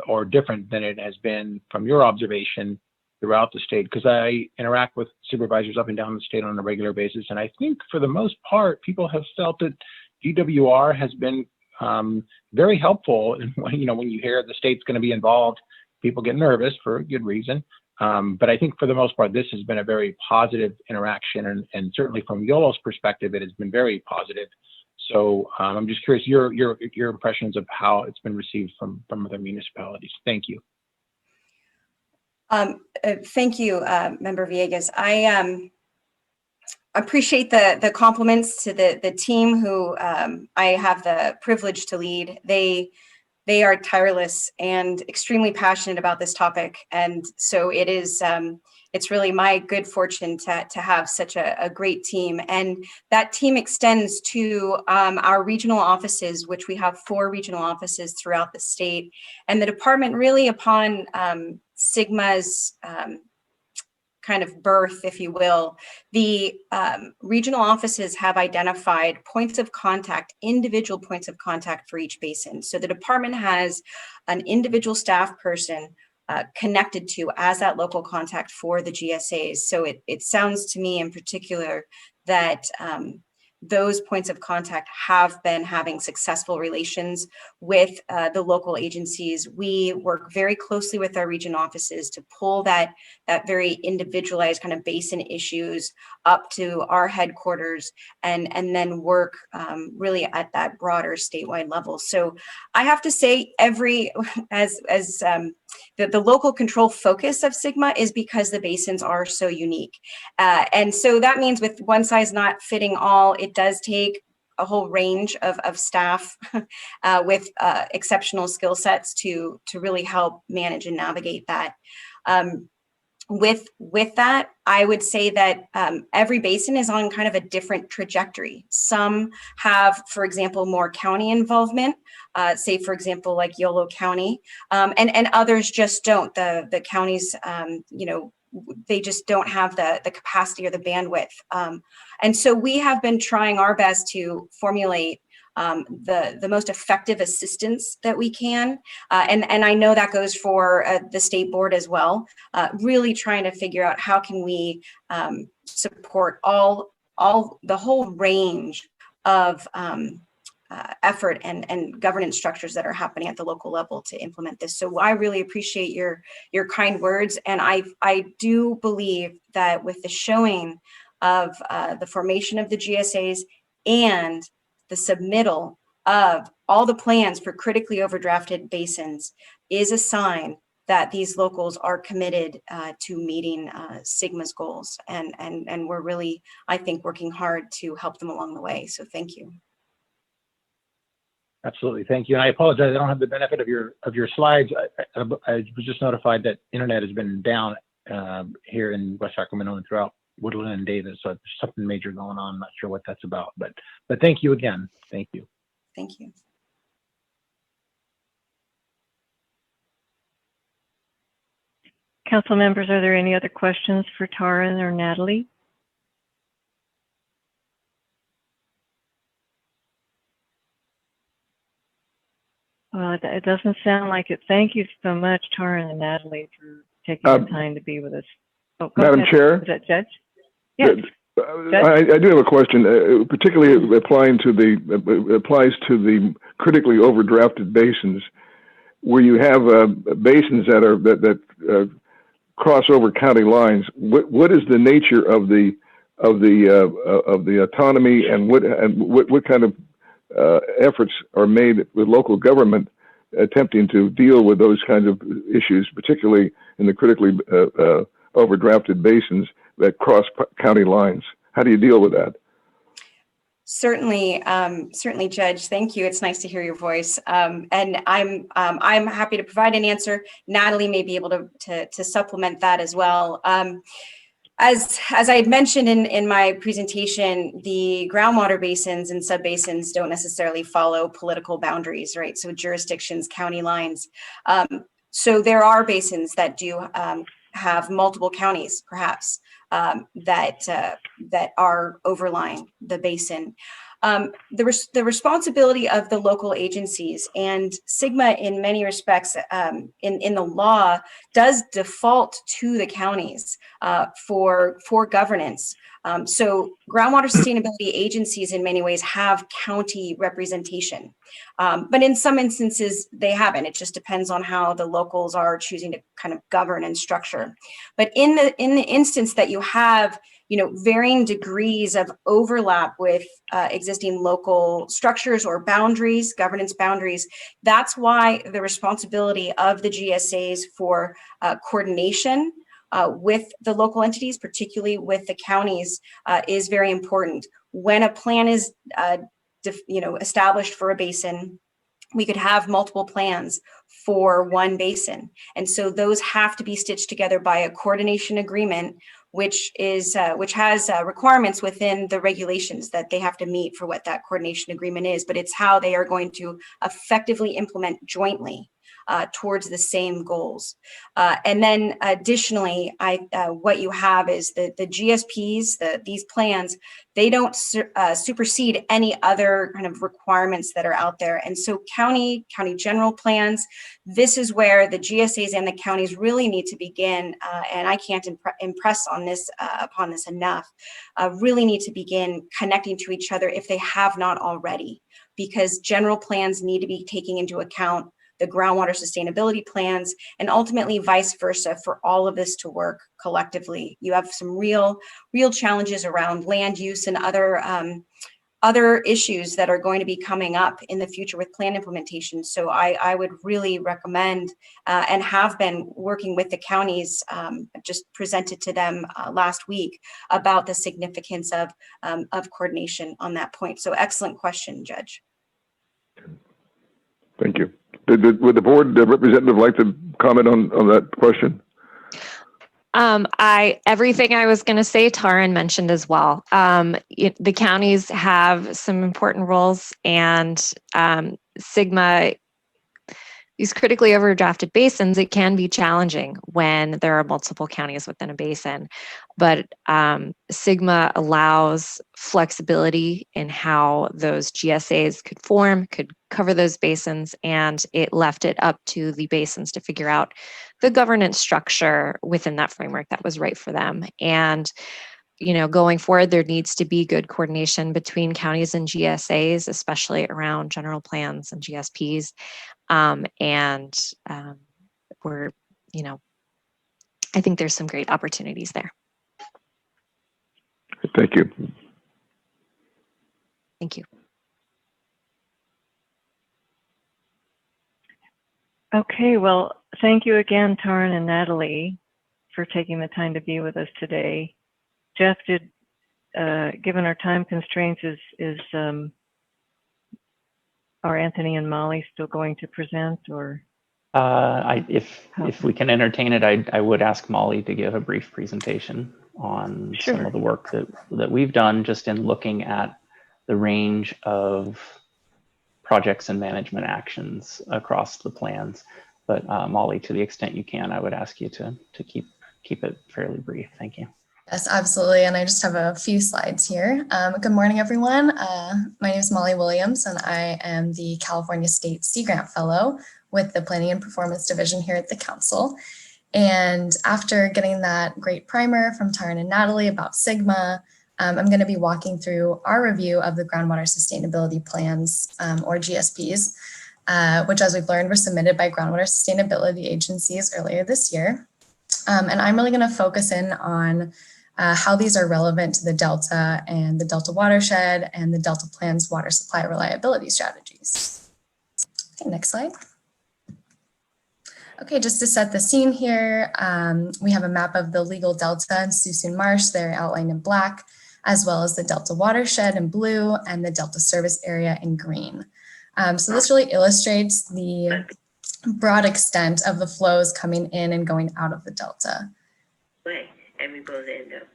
or different than it has been from your observation throughout the state, because I interact with supervisors up and down the state on a regular basis, and I think for the most part, people have felt that DWR has been very helpful. And when you hear the state's going to be involved, people get nervous for a good reason. But I think for the most part, this has been a very positive interaction, and certainly from Yolo's perspective, it has been very positive. So I'm just curious your impressions of how it's been received from other municipalities. Thank you. Thank you, Member Villegas. I appreciate the compliments to the team who I have the privilege to lead. They are tireless and extremely passionate about this topic. And so it is, it's really my good fortune to have such a great team. And that team extends to our regional offices, which we have 4 regional offices throughout the state. And the department really, upon SGMA's kind of birth, if you will, the regional offices have identified points of contact, individual points of contact for each basin. So the department has an individual staff person connected to as that local contact for the GSAs. So it sounds to me in particular that those points of contact have been having successful relations with the local agencies. We work very closely with our region offices to pull that very individualized kind of basin issues up to our headquarters and then work really at that broader statewide level. So I have to say the local control focus of SGMA is because the basins are so unique. And so that means with one size not fitting all, it does take a whole range of staff with exceptional skill sets to really help manage and navigate that. With that, I would say that every basin is on kind of a different trajectory. Some have, for example, more county involvement, say, for example, like Yolo County, and others just don't. The counties, they just don't have the capacity or the bandwidth. And so we have been trying our best to formulate the most effective assistance that we can. And I know that goes for the state board as well, really trying to figure out how can we support the whole range of effort and governance structures that are happening at the local level to implement this. So I really appreciate your kind words, and I do believe that with the showing of the formation of the GSAs and the submittal of all the plans for critically overdrafted basins is a sign that these locals are committed to meeting Sigma's goals, and we're really, I think, working hard to help them along the way. So thank you. Absolutely, thank you. And I apologize, I don't have the benefit of your slides. I was just notified that internet has been down here in West Sacramento and throughout Woodland and Davis. So there's something major going on. I'm not sure what that's about, but thank you again. Thank you. Thank you. Council members, are there any other questions for Tara or Natalie? Well, it doesn't sound like it. Thank you so much, Tara and Natalie, for taking the time to be with us. Oh, Madam ahead. Chair? Is that Judge? Yes. I do have a question, particularly applies to the critically overdrafted basins, where you have basins that cross over county lines. What is the nature of the autonomy, and what kind of efforts are made with local government attempting to deal with those kinds of issues, particularly in the critically overdrafted basins that cross county lines? How do you deal with that? Certainly, certainly, Judge. Thank you. It's nice to hear your voice, and I'm happy to provide an answer. Natalie may be able to supplement that as well. As I had mentioned in my presentation, the groundwater basins and subbasins don't necessarily follow political boundaries, right? So jurisdictions, county lines. So there are basins that do have multiple counties, perhaps, that are overlying the basin. The responsibility of the local agencies, and Sigma in many respects in the law does default to the counties for governance. So groundwater sustainability agencies in many ways have county representation, but in some instances they haven't. It just depends on how the locals are choosing to kind of govern and structure. But in the instance that you have varying degrees of overlap with existing local structures or boundaries, governance boundaries, that's why the responsibility of the GSAs for coordination with the local entities, particularly with the counties, is very important. When a plan is established for a basin, we could have multiple plans for one basin. And so those have to be stitched together by a coordination agreement, which has requirements within the regulations that they have to meet for what that coordination agreement is, but it's how they are going to effectively implement jointly towards the same goals. And then additionally, what you have is the GSPs, these plans, they don't supersede any other kind of requirements that are out there. And so county general plans, this is where the GSAs and the counties really need to begin, and I can't impress on this upon this enough, really need to begin connecting to each other if they have not already, because general plans need to be taking into account the groundwater sustainability plans, and ultimately vice versa for all of this to work collectively. You have some real challenges around land use and other issues that are going to be coming up in the future with plan implementation. So I would really recommend and have been working with the counties, just presented to them last week about the significance of coordination on that point. So excellent question, Judge. Thank you. Would the board representative like to comment on that question? Everything I was going to say, Taran mentioned as well. The counties have some important roles, and Sigma, these critically overdrafted basins, it can be challenging when there are multiple counties within a basin, but Sigma allows flexibility in how those GSAs could form, could cover those basins, and it left it up to the basins to figure out the governance structure within that framework that was right for them. And going forward, there needs to be good coordination between counties and GSAs, especially around general plans and GSPs. We're, I think there's some great opportunities there. Thank you. Thank you. Okay, well, thank you again, Taryn and Natalie, for taking the time to be with us today. Jeff, given our time constraints, is are Anthony and Molly still going to present, or? If we can entertain it, I would ask Molly to give a brief presentation on some of the work that we've done just in looking at the range of projects and management actions across the plans. But Molly, to the extent you can, I would ask you to keep it fairly brief. Thank you. Yes, absolutely. And I just have a few slides here. Good morning, everyone. My name is Molly Williams, and I am the California State Sea Grant Fellow with the Planning and Performance Division here at the Council. And after getting that great primer from Taryn and Natalie about SGMA, I'm going to be walking through our review of the Groundwater Sustainability Plans, or GSPs, which, as we've learned, were submitted by groundwater sustainability agencies earlier this year. And I'm really going to focus in on how these are relevant to the Delta and the Delta watershed and the Delta Plan's water supply reliability strategies. Okay, next slide. Okay, just to set the scene here, we have a map of the legal Delta and Suisun Marsh. They're outlined in black, as well as the Delta watershed in blue and the Delta service area in green. So this really illustrates the broad extent of the flows coming in and going out of the Delta. Way, and we both end up.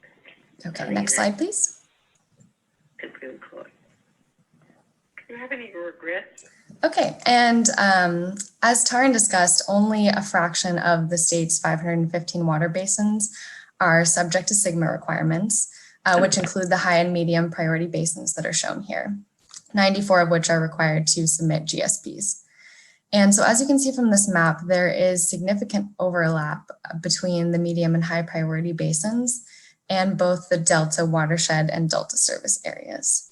Okay, next slide, please. Supreme Court. Do you have any regrets? Okay, and as Taryn discussed, only a fraction of the state's 515 water basins are subject to SGMA requirements, which include the high and medium priority basins that are shown here, 94 of which are required to submit GSPs. And so as you can see from this map, there is significant overlap between the medium and high priority basins and both the Delta watershed and Delta service areas.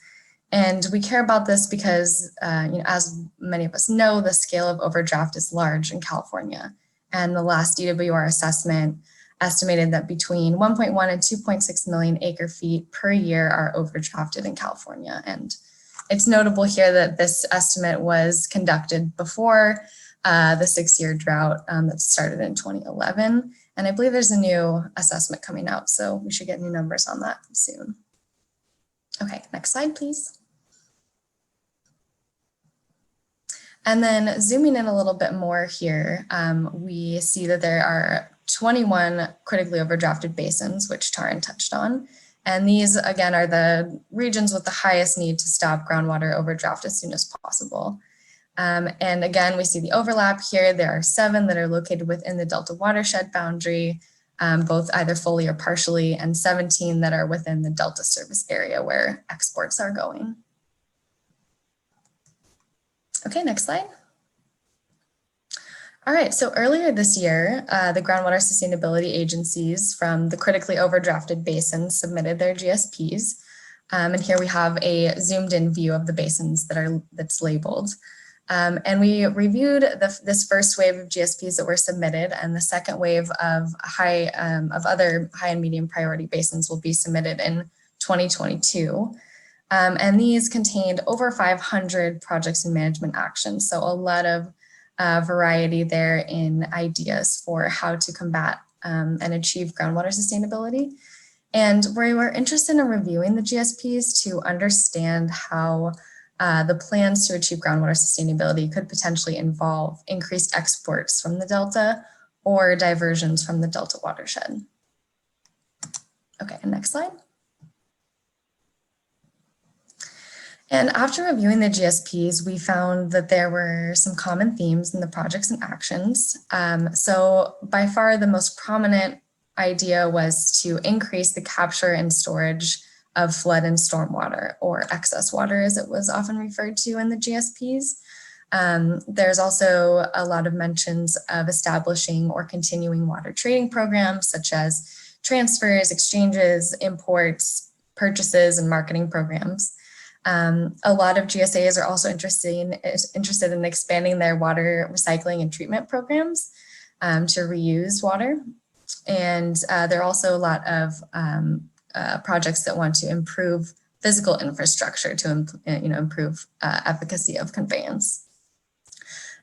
And we care about this because, as many of us know, the scale of overdraft is large in California. And the last DWR assessment estimated that between 1.1 and 2.6 million acre feet per year are overdrafted in California. And it's notable here that this estimate was conducted before the 6-year drought that started in 2011. And I believe there's a new assessment coming out, so we should get new numbers on that soon. Okay, next slide, please. And then zooming in a little bit more here, we see that there are 21 critically overdrafted basins, which Taryn touched on. And these, again, are the regions with the highest need to stop groundwater overdraft as soon as possible. And again, we see the overlap here. There are 7 that are located within the Delta watershed boundary, both either fully or partially, and 17 that are within the Delta service area where exports are going. Okay, next slide. All right, so earlier this year, the groundwater sustainability agencies from the critically overdrafted basins submitted their GSPs. And here we have a zoomed in view of the basins that's labeled. And we reviewed this first wave of GSPs that were submitted, and the second wave of other high and medium priority basins will be submitted in 2022. And these contained over 500 projects and management actions. So a lot of variety there in ideas for how to combat and achieve groundwater sustainability. And we were interested in reviewing the GSPs to understand how the plans to achieve groundwater sustainability could potentially involve increased exports from the Delta or diversions from the Delta watershed. Okay, and next slide. And after reviewing the GSPs, we found that there were some common themes in the projects and actions. So by far the most prominent idea was to increase the capture and storage of flood and stormwater, or excess water as it was often referred to in the GSPs. There's also a lot of mentions of establishing or continuing water trading programs, such as transfers, exchanges, imports, purchases, and marketing programs. A lot of GSAs are also interested in expanding their water recycling and treatment programs to reuse water. And there are also a lot of projects that want to improve physical infrastructure to improve efficacy of conveyance.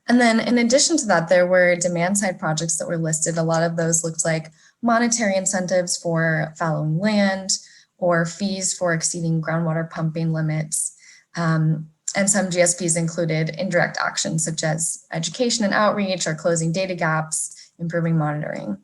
And then in addition to that, there were demand side projects that were listed. A lot of those looked like monetary incentives for fallowing land or fees for exceeding groundwater pumping limits. And some GSPs included indirect actions such as education and outreach or closing data gaps, improving monitoring.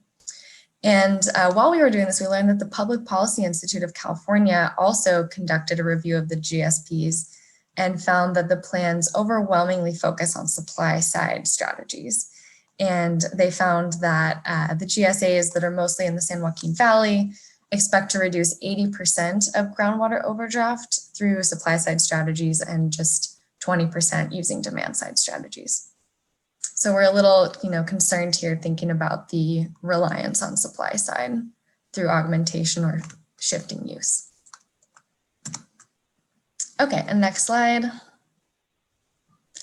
And while we were doing this, we learned that the Public Policy Institute of California also conducted a review of the GSPs and found that the plans overwhelmingly focus on supply side strategies. And they found that the GSAs that are mostly in the San Joaquin Valley expect to reduce 80% of groundwater overdraft through supply side strategies and just 20% using demand side strategies. So we're a little, concerned here thinking about the reliance on supply side through augmentation or shifting use. Okay, and next slide.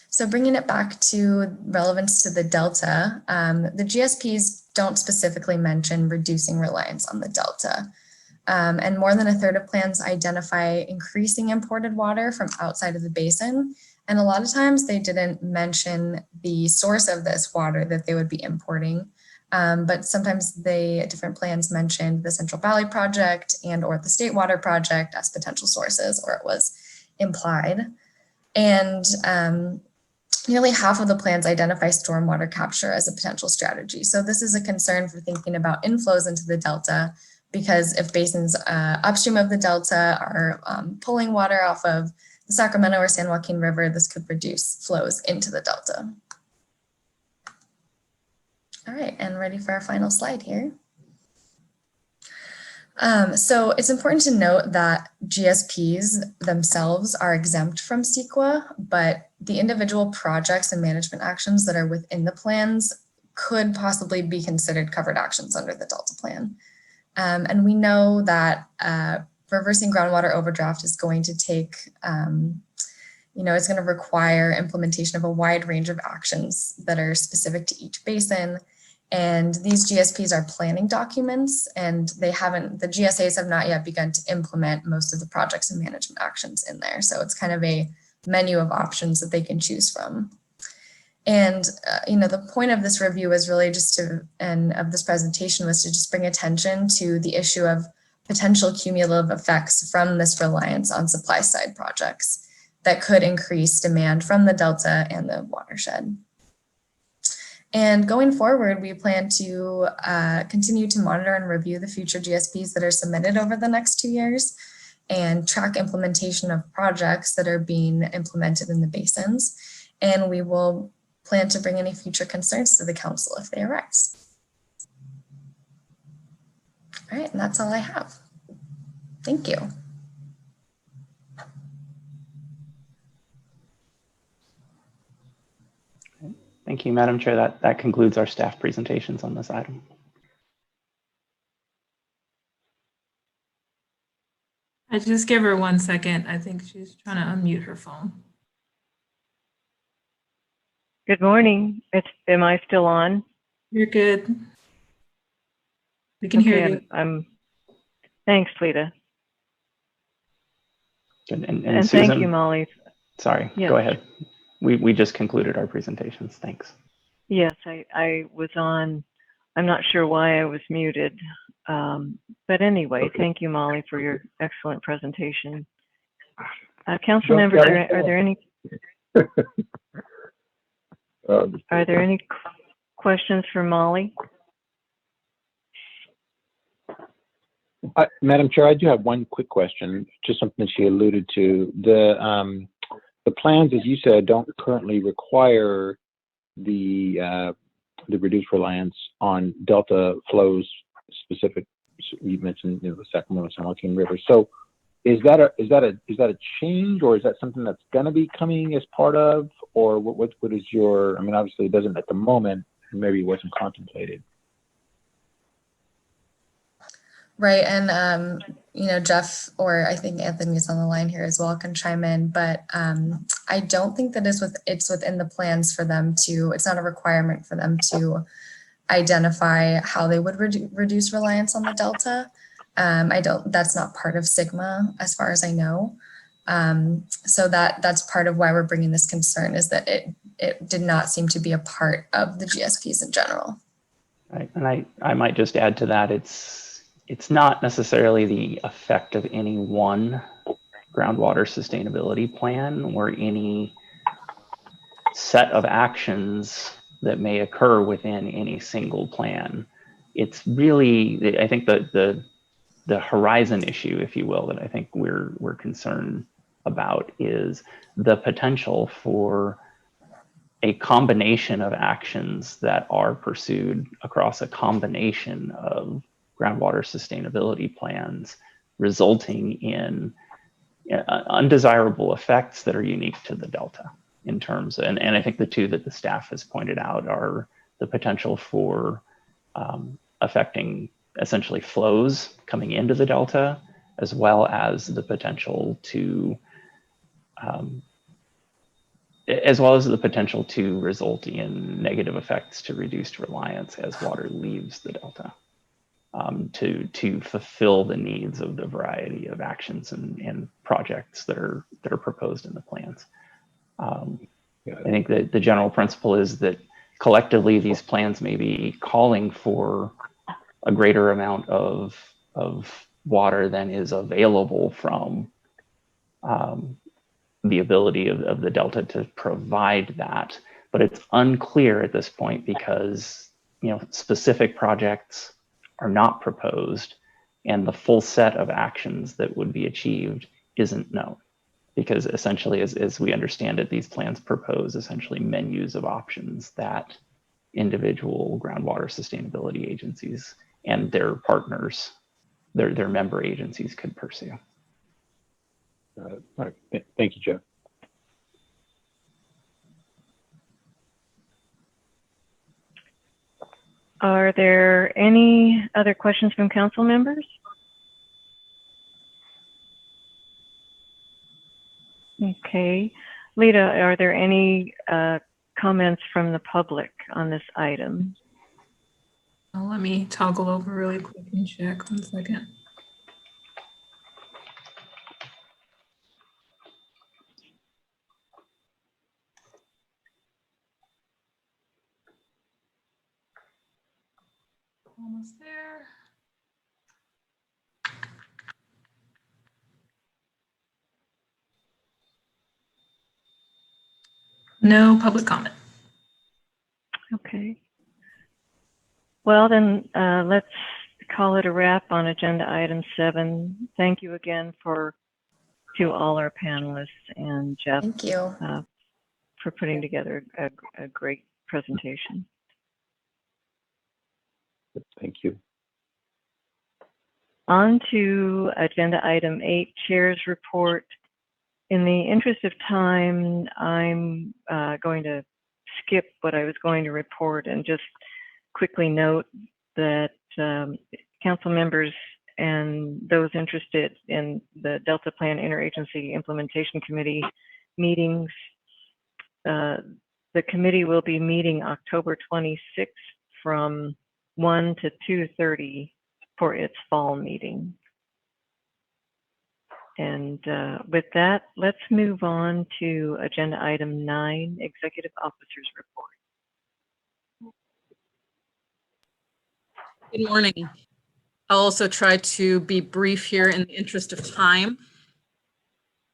So bringing it back to relevance to the delta, the GSPs don't specifically mention reducing reliance on the delta. And more than a third of plans identify increasing imported water from outside of the basin. And a lot of times they didn't mention the source of this water that they would be importing. But sometimes different plans mentioned the Central Valley Project and or the State Water Project as potential sources, or it was implied. And nearly half of the plans identify stormwater capture as a potential strategy. So this is a concern for thinking about inflows into the delta, because if basins upstream of the delta are pulling water off of the Sacramento or San Joaquin River, this could reduce flows into the delta. All right, and ready for our final slide here. So it's important to note that GSPs themselves are exempt from CEQA, but the individual projects and management actions that are within the plans could possibly be considered covered actions under the Delta Plan. And we know that reversing groundwater overdraft is going to take, it's going to require implementation of a wide range of actions that are specific to each basin. And these GSPs are planning documents, and the GSAs have not yet begun to implement most of the projects and management actions in there. So it's kind of a menu of options that they can choose from. And, the point of this review is really of this presentation was to just bring attention to the issue of potential cumulative effects from this reliance on supply side projects that could increase demand from the Delta and the watershed. And going forward, we plan to continue to monitor and review the future GSPs that are submitted over the next 2 years and track implementation of projects that are being implemented in the basins. And we will plan to bring any future concerns to the council if they arise. All right, and that's all I have. Thank you. Thank you, Madam Chair. That concludes our staff presentations on this item. I just give her 1 second. I think she's trying to unmute her phone. Good morning. Am I still on? You're good. We can hear you. Thanks, Lita. And Susan, thank you, Molly. Sorry, yes. Go ahead. We just concluded our presentations. Thanks. Yes, I was on. I'm not sure why I was muted. But anyway, okay. Thank you, Molly, for your excellent presentation. Council members, are there any questions for Molly? Madam Chair, I do have one quick question, just something she alluded to. The plans, as you said, don't currently require the reduced reliance on delta flows specific. You mentioned the Sacramento San Joaquin River. So, is that a change, or is that something that's going to be coming as part of, or what is your? I mean, obviously it doesn't at the moment, and maybe it wasn't contemplated. Right. And, Jeff, or I think Anthony's on the line here as well, can chime in, but I don't think that it's within the plans for them to, it's not a requirement for them to identify how they would reduce reliance on the Delta. That's not part of SGMA as far as I know. So that's part of why we're bringing this concern, is that it did not seem to be a part of the GSPs in general. Right. And I might just add to that, it's not necessarily the effect of any one groundwater sustainability plan or any set of actions that may occur within any single plan. It's really, I think, the horizon issue, if you will, that I think we're concerned about is the potential for a combination of actions that are pursued across a combination of groundwater sustainability plans, resulting in undesirable effects that are unique to the Delta in terms, and I think the two that the staff has pointed out are the potential for affecting essentially flows coming into the Delta, as well as the potential to result in negative effects to reduced reliance as water leaves the Delta, to fulfill the needs of the variety of actions and projects that are proposed in the plans. I think that the general principle is that collectively these plans may be calling for a greater amount of water than is available from the ability of the Delta to provide that. But it's unclear at this point because specific projects are not proposed and the full set of actions that would be achieved isn't known. Because essentially, as we understand it, these plans propose essentially menus of options that individual groundwater sustainability agencies and their partners, their member agencies could pursue. All right. Thank you, Jeff. Are there any other questions from council members? Okay. Lita, are there any comments from the public on this item? Let me toggle over really quick and check. 1 second. Almost there. No public comment. Okay. Well, then let's call it a wrap on agenda item 7. Thank you again to all our panelists and Jeff. Thank you. For putting together a great presentation. Thank you. On to agenda item 8, Chair's report. In the interest of time, I'm going to skip what I was going to report and just quickly note that council members and those interested in the Delta Plan Interagency Implementation Committee meetings, the committee will be meeting October 26th from 1 to 2:30 for its fall meeting. And with that, let's move on to agenda item 9, Executive Officer's Report. Good morning. I'll also try to be brief here in the interest of time.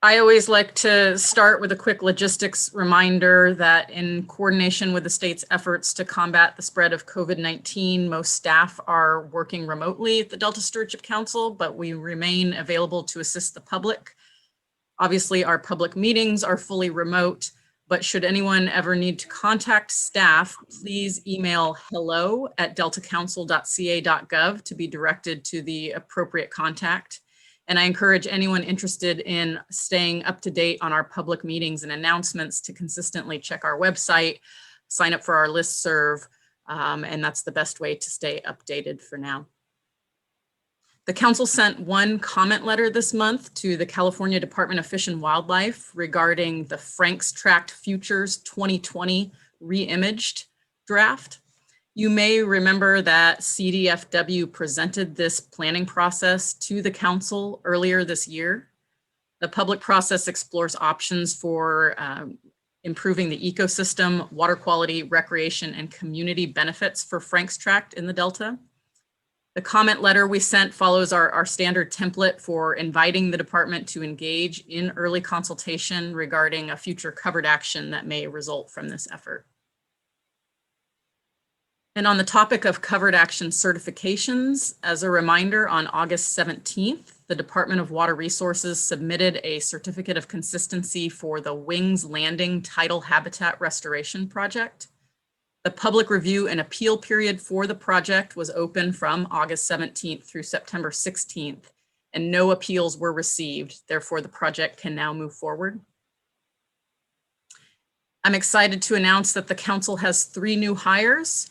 I always like to start with a quick logistics reminder that in coordination with the state's efforts to combat the spread of COVID-19, most staff are working remotely at the Delta Stewardship Council, but we remain available to assist the public. Obviously, our public meetings are fully remote, but should anyone ever need to contact staff, please email hello@deltacouncil.ca.gov to be directed to the appropriate contact. And I encourage anyone interested in staying up to date on our public meetings and announcements to consistently check our website, sign up for our listserv, and that's the best way to stay updated for now. The council sent one comment letter this month to the California Department of Fish and Wildlife regarding the Frank's Tract Futures 2020 re-imaged draft. You may remember that CDFW presented this planning process to the council earlier this year. The public process explores options for improving the ecosystem, water quality, recreation, and community benefits for Frank's Tract in the Delta. The comment letter we sent follows our standard template for inviting the department to engage in early consultation regarding a future covered action that may result from this effort. And on the topic of covered action certifications, as a reminder, on August 17th, the Department of Water Resources submitted a certificate of consistency for the Wings Landing Tidal Habitat Restoration Project. The public review and appeal period for the project was open from August 17th through September 16th, and no appeals were received. Therefore, the project can now move forward. I'm excited to announce that the council has 3 new hires.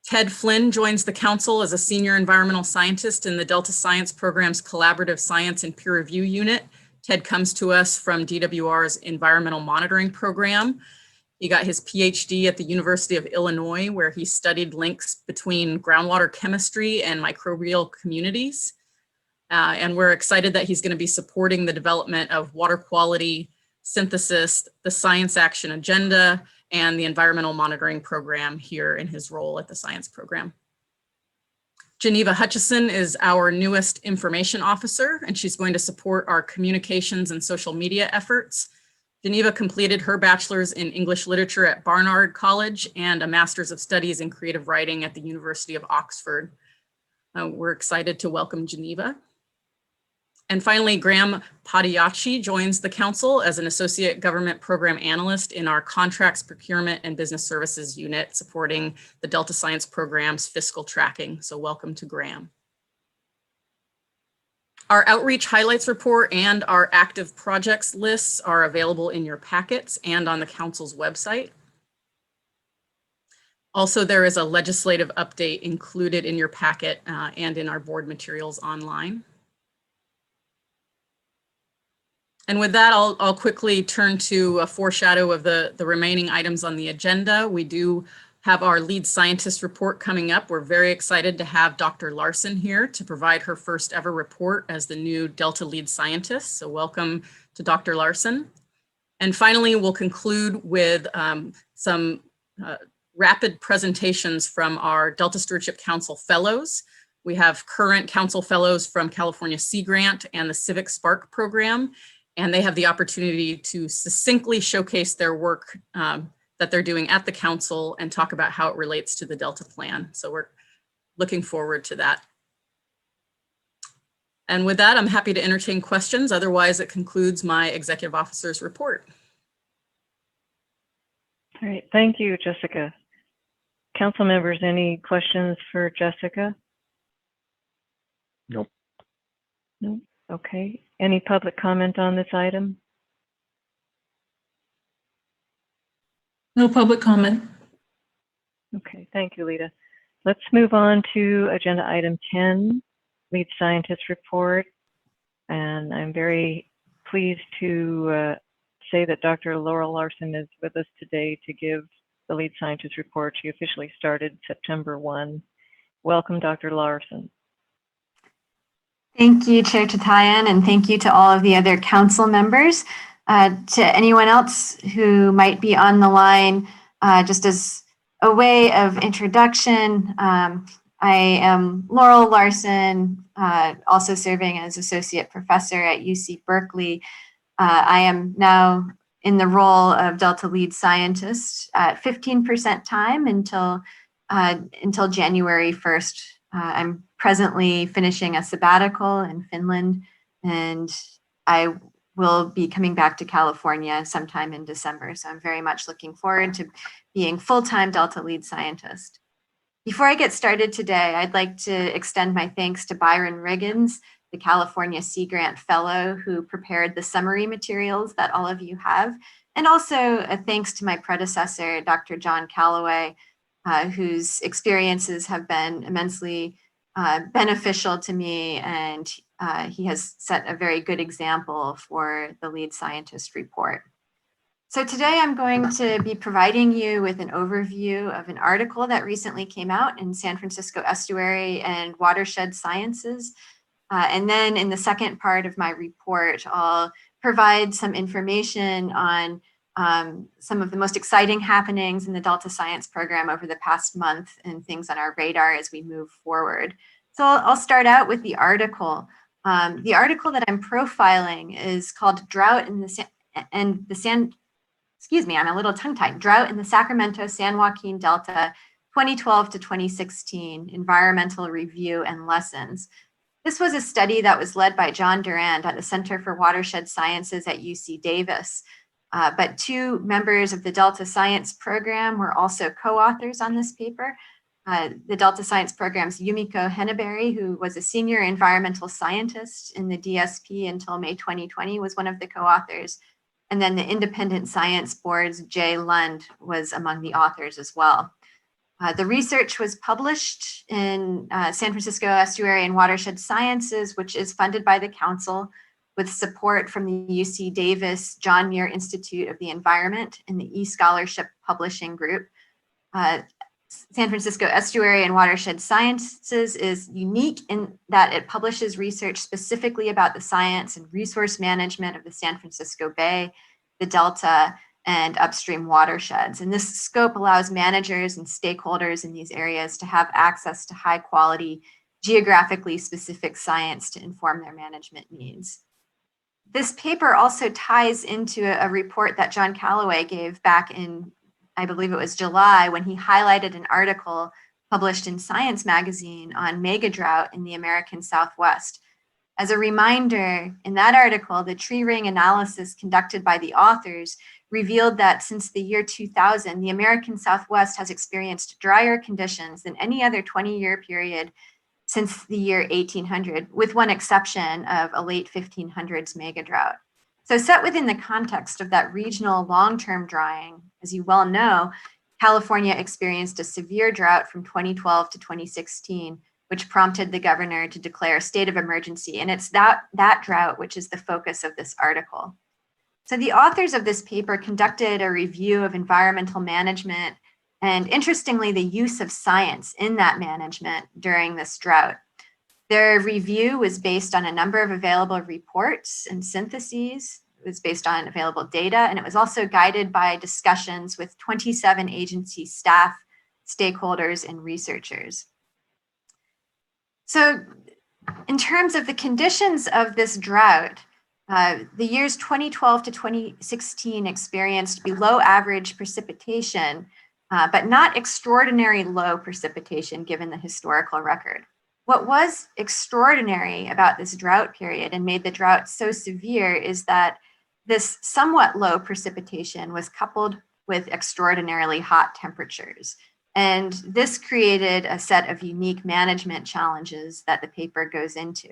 Ted Flynn joins the council as a senior environmental scientist in the Delta Science Program's Collaborative Science and Peer Review Unit. Ted comes to us from DWR's Environmental Monitoring Program. He got his PhD at the University of Illinois, where he studied links between groundwater chemistry and microbial communities. And we're excited that he's going to be supporting the development of water quality synthesis, the science action agenda, and the environmental monitoring program here in his role at the science program. Geneva Hutchison is our newest information officer, and she's going to support our communications and social media efforts. Geneva completed her bachelor's in English literature at Barnard College and a master's of studies in creative writing at the University of Oxford. We're excited to welcome Geneva. And finally, Graham Padiachi joins the council as an associate government program analyst in our contracts, procurement, and business services unit, supporting the Delta Science Program's fiscal tracking. So welcome to Graham. Our outreach highlights report and our active projects lists are available in your packets and on the council's website. Also, there is a legislative update included in your packet and in our board materials online. And with that, I'll quickly turn to a foreshadow of the remaining items on the agenda. We do have our lead scientist report coming up. We're very excited to have Dr. Larson here to provide her first ever report as the new Delta lead scientist. So welcome to Dr. Larson. And finally, we'll conclude with some rapid presentations from our Delta Stewardship Council fellows. We have current council fellows from California Sea Grant and the Civic Spark program, and they have the opportunity to succinctly showcase their work that they're doing at the council and talk about how it relates to the Delta plan. So we're looking forward to that. And with that, I'm happy to entertain questions. Otherwise, it concludes my executive officer's report. All right, thank you, Jessica. Council members, any questions for Jessica? Nope. No. Okay. Any public comment on this item? No public comment. Okay, thank you, Lita. Let's move on to agenda item 10, lead scientist report. And I'm very pleased to say that Dr. Laurel Larson is with us today to give the lead scientist report. She officially started September 1. Welcome, Dr. Larson. Thank you, Chair Tatayan, and thank you to all of the other council members. To anyone else who might be on the line, just as a way of introduction, I am Laurel Larson, also serving as associate professor at UC Berkeley. I am now in the role of Delta lead scientist at 15% time until January 1st. I'm presently finishing a sabbatical in Finland, and I will be coming back to California sometime in December. So I'm very much looking forward to being full-time Delta lead scientist. Before I get started today, I'd like to extend my thanks to Byron Riggins, the California Sea Grant Fellow who prepared the summary materials that all of you have, and also a thanks to my predecessor, Dr. John Calloway, whose experiences have been immensely beneficial to me, and he has set a very good example for the lead scientist report. So today I'm going to be providing you with an overview of an article that recently came out in San Francisco Estuary and Watershed Sciences. And then in the second part of my report, I'll provide some information on some of the most exciting happenings in the Delta Science program over the past month and things on our radar as we move forward. So I'll start out with the article. The article that I'm profiling is called Drought in the Excuse me, I'm a little tongue-tied. Drought in the Sacramento San Joaquin Delta, 2012 to 2016, Environmental Review and Lessons. This was a study that was led by John Durand at the Center for Watershed Sciences at UC Davis. But two members of the Delta Science program were also co-authors on this paper. The Delta Science program's Yumiko Henneberry, who was a senior environmental scientist in the DSP until May 2020, was one of the co-authors. And then the Independent Science Board's Jay Lund was among the authors as well. The research was published in San Francisco Estuary and Watershed Sciences, which is funded by the council with support from the UC Davis John Muir Institute of the Environment and the eScholarship Publishing Group. San Francisco Estuary and Watershed Sciences is unique in that it publishes research specifically about the science and resource management of the San Francisco Bay, the Delta, and upstream watersheds. And this scope allows managers and stakeholders in these areas to have access to high quality, geographically specific science to inform their management needs. This paper also ties into a report that John Calloway gave back in, I believe it was July, when he highlighted an article published in Science magazine on mega drought in the American Southwest. As a reminder, in that article, the tree ring analysis conducted by the authors revealed that since the year 2000, the American Southwest has experienced drier conditions than any other 20-year period since the year 1800, with one exception of a late 1500s mega drought. So set within the context of that regional long-term drying, as you well know, California experienced a severe drought from 2012 to 2016, which prompted the governor to declare a state of emergency. And it's that drought which is the focus of this article. So the authors of this paper conducted a review of environmental management and, interestingly, the use of science in that management during this drought. Their review was based on a number of available reports and syntheses. It was based on available data, and it was also guided by discussions with 27 agency staff, stakeholders, and researchers. So in terms of the conditions of this drought, the years 2012 to 2016 experienced below average precipitation, but not extraordinary low precipitation given the historical record. What was extraordinary about this drought period and made the drought so severe is that this somewhat low precipitation was coupled with extraordinarily hot temperatures. And this created a set of unique management challenges that the paper goes into.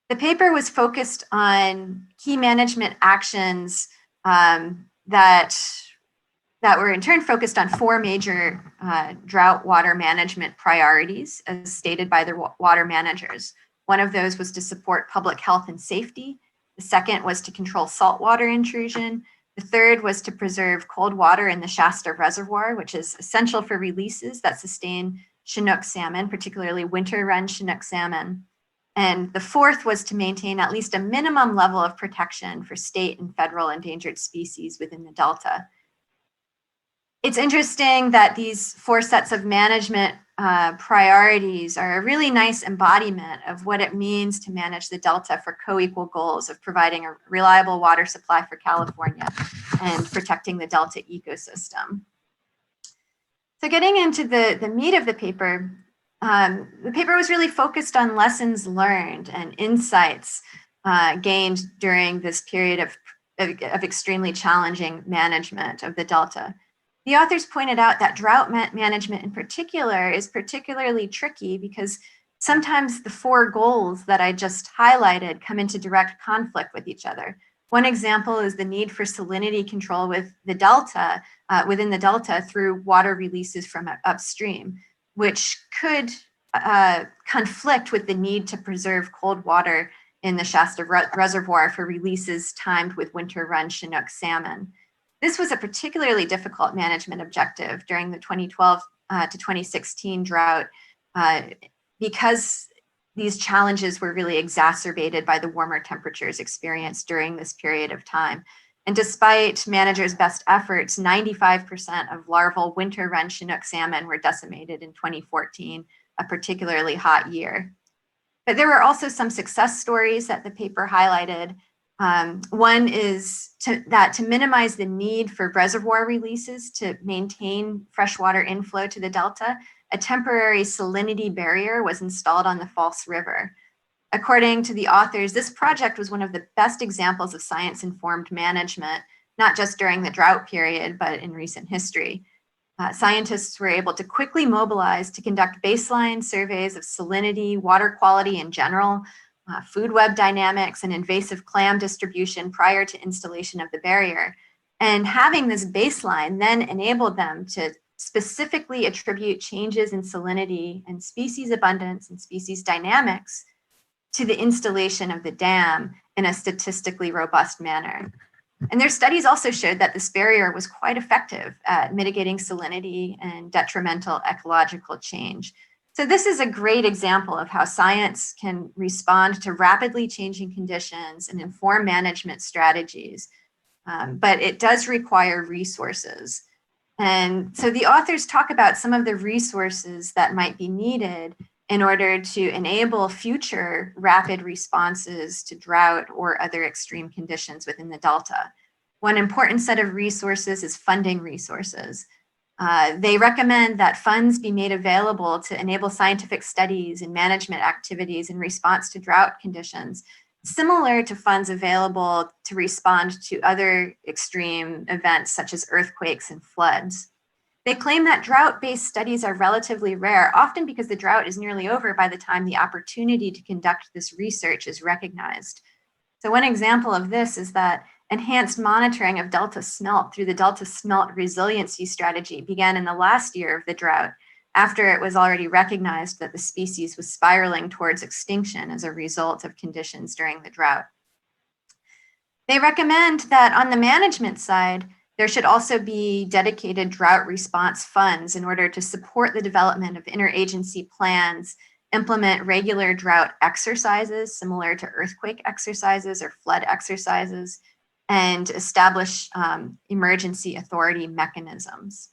The paper was focused on key management actions that were in turn focused on four major drought water management priorities as stated by the water managers. One of those was to support public health and safety. The second was to control saltwater intrusion. The third was to preserve cold water in the Shasta Reservoir, which is essential for releases that sustain Chinook salmon, particularly winter run Chinook salmon. And the fourth was to maintain at least a minimum level of protection for state and federal endangered species within the Delta. It's interesting that these four sets of management priorities are a really nice embodiment of what it means to manage the Delta for co-equal goals of providing a reliable water supply for California and protecting the Delta ecosystem. So getting into the meat of the paper was really focused on lessons learned and insights gained during this period of extremely challenging management of the Delta. The authors pointed out that drought management in particular is particularly tricky because sometimes the four goals that I just highlighted come into direct conflict with each other. One example is the need for salinity control with the Delta, within the Delta through water releases from upstream, which could conflict with the need to preserve cold water in the Shasta Reservoir for releases timed with winter run Chinook salmon. This was a particularly difficult management objective during the 2012 to 2016 drought because these challenges were really exacerbated by the warmer temperatures experienced during this period of time. And despite managers' best efforts, 95% of larval winter run Chinook salmon were decimated in 2014, a particularly hot year. But there were also some success stories that the paper highlighted. One is to minimize the need for reservoir releases to maintain freshwater inflow to the Delta, a temporary salinity barrier was installed on the False River. According to the authors, this project was one of the best examples of science-informed management, not just during the drought period, but in recent history. Scientists were able to quickly mobilize to conduct baseline surveys of salinity, water quality in general, food web dynamics, and invasive clam distribution prior to installation of the barrier. And having this baseline then enabled them to specifically attribute changes in salinity and species abundance and species dynamics to the installation of the dam in a statistically robust manner. And their studies also showed that this barrier was quite effective at mitigating salinity and detrimental ecological change. So this is a great example of how science can respond to rapidly changing conditions and inform management strategies, but it does require resources. And so the authors talk about some of the resources that might be needed in order to enable future rapid responses to drought or other extreme conditions within the Delta. One important set of resources is funding resources. They recommend that funds be made available to enable scientific studies and management activities in response to drought conditions, similar to funds available to respond to other extreme events such as earthquakes and floods. They claim that drought-based studies are relatively rare, often because the drought is nearly over by the time the opportunity to conduct this research is recognized. So one example of this is that enhanced monitoring of Delta smelt through the Delta Smelt Resiliency Strategy began in the last year of the drought, after it was already recognized that the species was spiraling towards extinction as a result of conditions during the drought. They recommend that on the management side, there should also be dedicated drought response funds in order to support the development of interagency plans, implement regular drought exercises similar to earthquake exercises or flood exercises, and establish emergency authority mechanisms.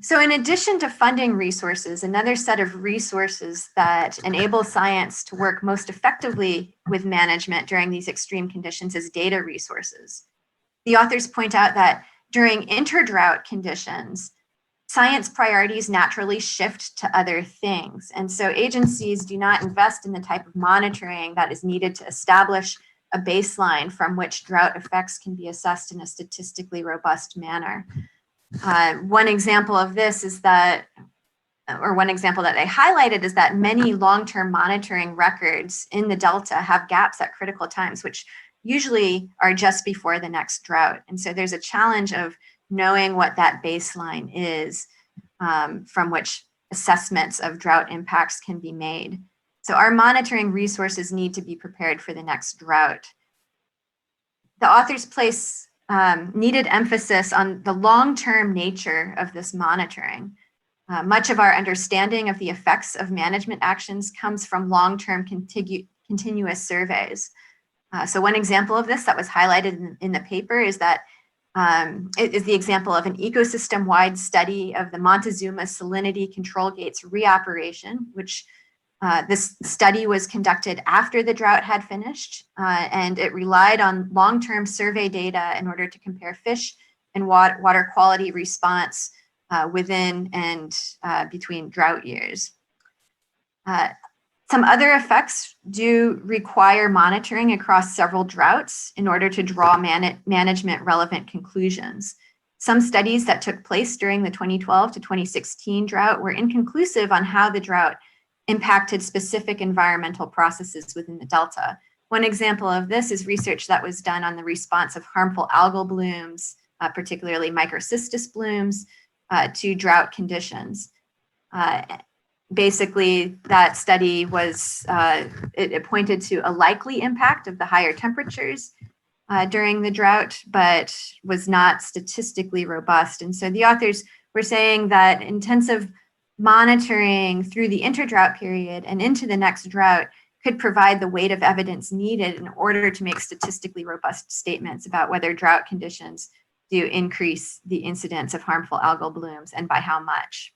So in addition to funding resources, another set of resources that enable science to work most effectively with management during these extreme conditions is data resources. The authors point out that during interdrought conditions, science priorities naturally shift to other things. And so agencies do not invest in the type of monitoring that is needed to establish a baseline from which drought effects can be assessed in a statistically robust manner. One example of this is that, or one example that they highlighted is that many long-term monitoring records in the Delta have gaps at critical times, which usually are just before the next drought. And so there's a challenge of knowing what that baseline is from which assessments of drought impacts can be made. So our monitoring resources need to be prepared for the next drought. The authors place needed emphasis on the long-term nature of this monitoring. Much of our understanding of the effects of management actions comes from long-term continuous surveys. So one example of this that was highlighted in the paper is that it is the example of an ecosystem-wide study of the Montezuma salinity control gates reoperation, which this study was conducted after the drought had finished, and it relied on long-term survey data in order to compare fish and water quality response within and between drought years. Some other effects do require monitoring across several droughts in order to draw management relevant conclusions. Some studies that took place during the 2012 to 2016 drought were inconclusive on how the drought impacted specific environmental processes within the Delta. One example of this is research that was done on the response of harmful algal blooms, particularly microcystis blooms, to drought conditions. basically, that study was, it pointed to a likely impact of the higher temperatures during the drought, but was not statistically robust. And so the authors were saying that intensive monitoring through the interdrought period and into the next drought could provide the weight of evidence needed in order to make statistically robust statements about whether drought conditions do increase the incidence of harmful algal blooms and by how much.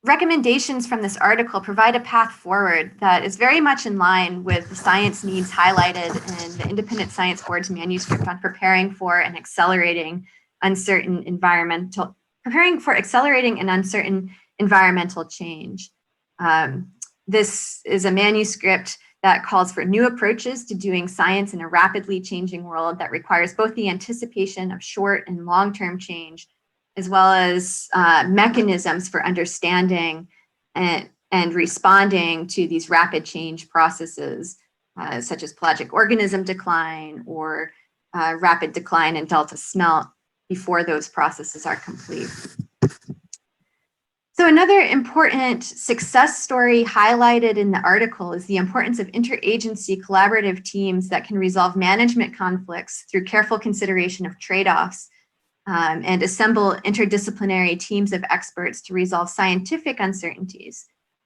Recommendations from this article provide a path forward that is very much in line with the science needs highlighted in the Independent Science Board's manuscript on preparing for and accelerating accelerating and uncertain environmental change. This is a manuscript that calls for new approaches to doing science in a rapidly changing world that requires both the anticipation of short and long-term change, as well as mechanisms for understanding and responding to these rapid change processes, such as pelagic organism decline or rapid decline in delta smelt before those processes are complete. So another important success story highlighted in the article is the importance of interagency collaborative teams that can resolve management conflicts through careful consideration of trade-offs and assemble interdisciplinary teams of experts to resolve scientific uncertainties.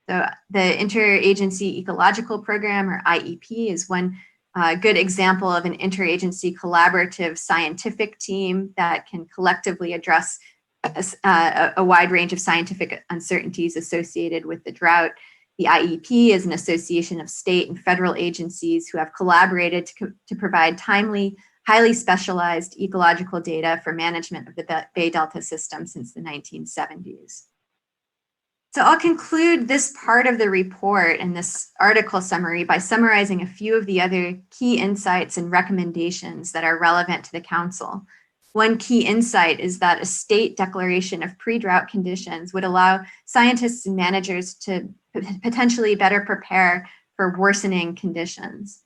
So the Interagency Ecological Program, or IEP, is one good example of an interagency collaborative scientific team that can collectively address a wide range of scientific uncertainties associated with the drought. The IEP is an association of state and federal agencies who have collaborated to provide timely, highly specialized ecological data for management of the Bay Delta system since the 1970s. So I'll conclude this part of the report and this article summary by summarizing a few of the other key insights and recommendations that are relevant to the Council. One key insight is that a state declaration of pre-drought conditions would allow scientists and managers to potentially better prepare for worsening conditions.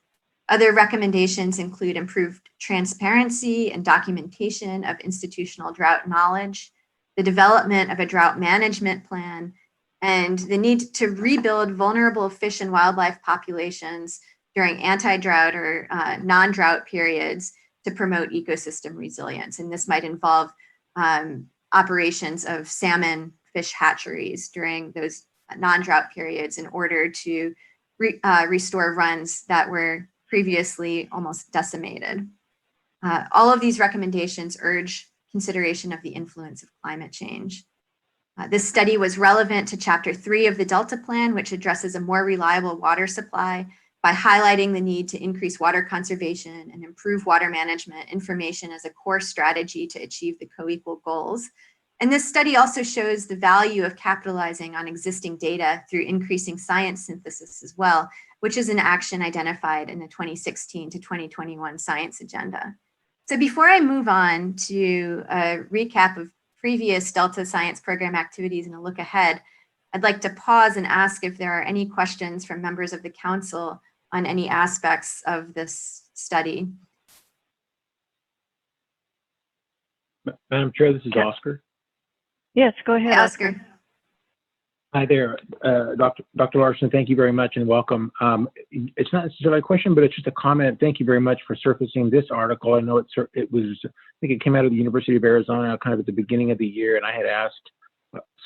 Other recommendations include improved transparency and documentation of institutional drought knowledge, the development of a drought management plan, and the need to rebuild vulnerable fish and wildlife populations during anti-drought or non-drought periods to promote ecosystem resilience. And this might involve operations of salmon fish hatcheries during those non-drought periods in order to restore runs that were previously almost decimated. All of these recommendations urge consideration of the influence of climate change. This study was relevant to Chapter 3 of the Delta Plan, which addresses a more reliable water supply by highlighting the need to increase water conservation and improve water management information as a core strategy to achieve the co-equal goals. And this study also shows the value of capitalizing on existing data through increasing science synthesis as well, which is an action identified in the 2016 to 2021 science agenda. So before I move on to a recap of previous Delta Science Program activities and a look ahead, I'd like to pause and ask if there are any questions from members of the Council on any aspects of this study. Madam Chair, this is Oscar. Yes, go ahead, Oscar. Hi there, Dr. Larson. Thank you very much and welcome. It's not necessarily a question, but it's just a comment. Thank you very much for surfacing this article. I know it was, I think it came out of the University of Arizona kind of at the beginning of the year, and I had asked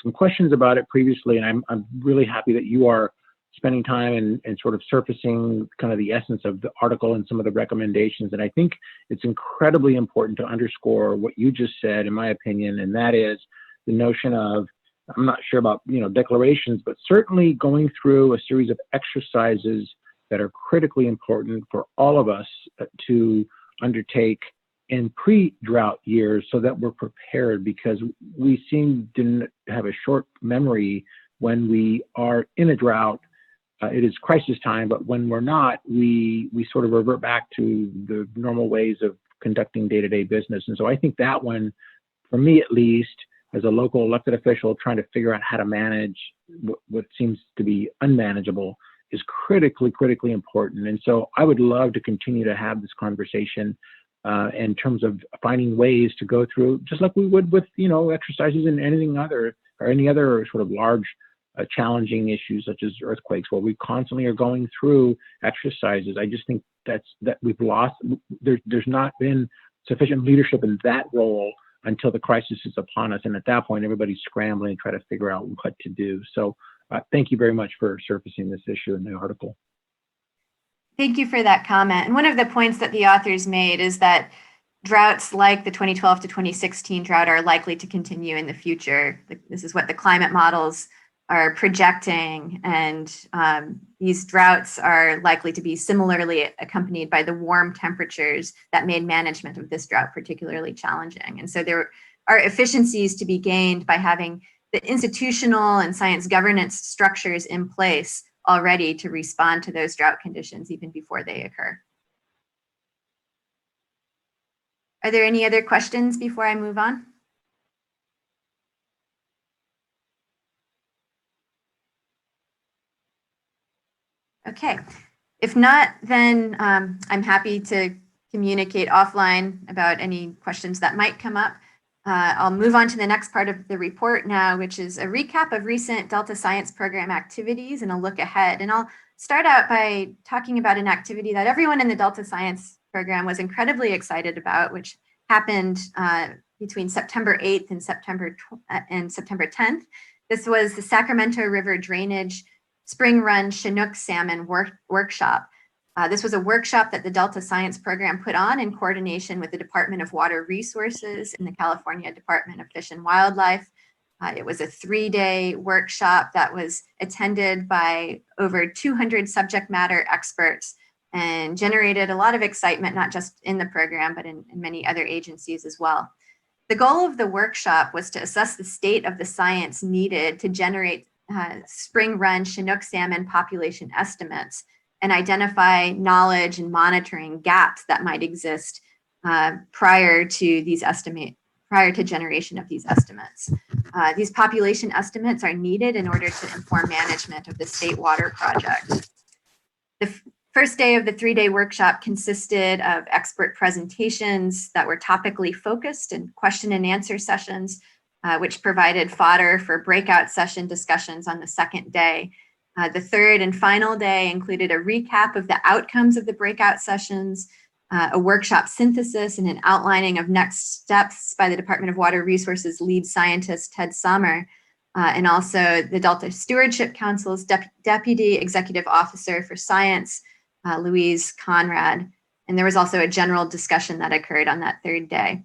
some questions about it previously, and I'm really happy that you are spending time and sort of surfacing kind of the essence of the article and some of the recommendations. And I think it's incredibly important to underscore what you just said, in my opinion, and that is the notion of, I'm not sure about, declarations, but certainly going through a series of exercises that are critically important for all of us to undertake in pre-drought years so that we're prepared, because we seem to have a short memory when we are in a drought. It is crisis time, but when we're not, we sort of revert back to the normal ways of conducting day-to-day business. And so I think that one, for me at least, as a local elected official trying to figure out how to manage what seems to be unmanageable, is critically important. And so I would love to continue to have this conversation in terms of finding ways to go through, just like we would with, exercises in anything other, or any other sort of large challenging issues such as earthquakes, where we constantly are going through exercises. I just think that we've lost, there's not been sufficient leadership in that role until the crisis is upon us. And at that point, everybody's scrambling to try to figure out what to do. So thank you very much for surfacing this issue in the article. Thank you for that comment. And one of the points that the authors made is that droughts like the 2012 to 2016 drought are likely to continue in the future. This is what the climate models are projecting, and these droughts are likely to be similarly accompanied by the warm temperatures that made management of this drought particularly challenging. And so there are efficiencies to be gained by having the institutional and science governance structures in place already to respond to those drought conditions even before they occur. Are there any other questions before I move on? Okay, if not, then I'm happy to communicate offline about any questions that might come up. I'll move on to the next part of the report now, which is a recap of recent Delta Science Program activities and a look ahead. And I'll start out by talking about an activity that everyone in the Delta Science Program was incredibly excited about, which happened between September 8th and September 10th. This was the Sacramento River Drainage Spring Run Chinook Salmon Workshop. This was a workshop that the Delta Science Program put on in coordination with the Department of Water Resources and the California Department of Fish and Wildlife. It was a 3-day workshop that was attended by over 200 subject matter experts and generated a lot of excitement, not just in the program, but in many other agencies as well. The goal of the workshop was to assess the state of the science needed to generate spring run Chinook salmon population estimates and identify knowledge and monitoring gaps that might exist prior to generation of these estimates. These population estimates are needed in order to inform management of the state water project. The first day of the 3-day workshop consisted of expert presentations that were topically focused and question and answer sessions, which provided fodder for breakout session discussions on the second day. The third and final day included a recap of the outcomes of the breakout sessions, a workshop synthesis, and an outlining of next steps by the Department of Water Resources lead scientist, Ted Sommer, and also the Delta Stewardship Council's Deputy Executive Officer for Science, Louise Conrad. And there was also a general discussion that occurred on that third day.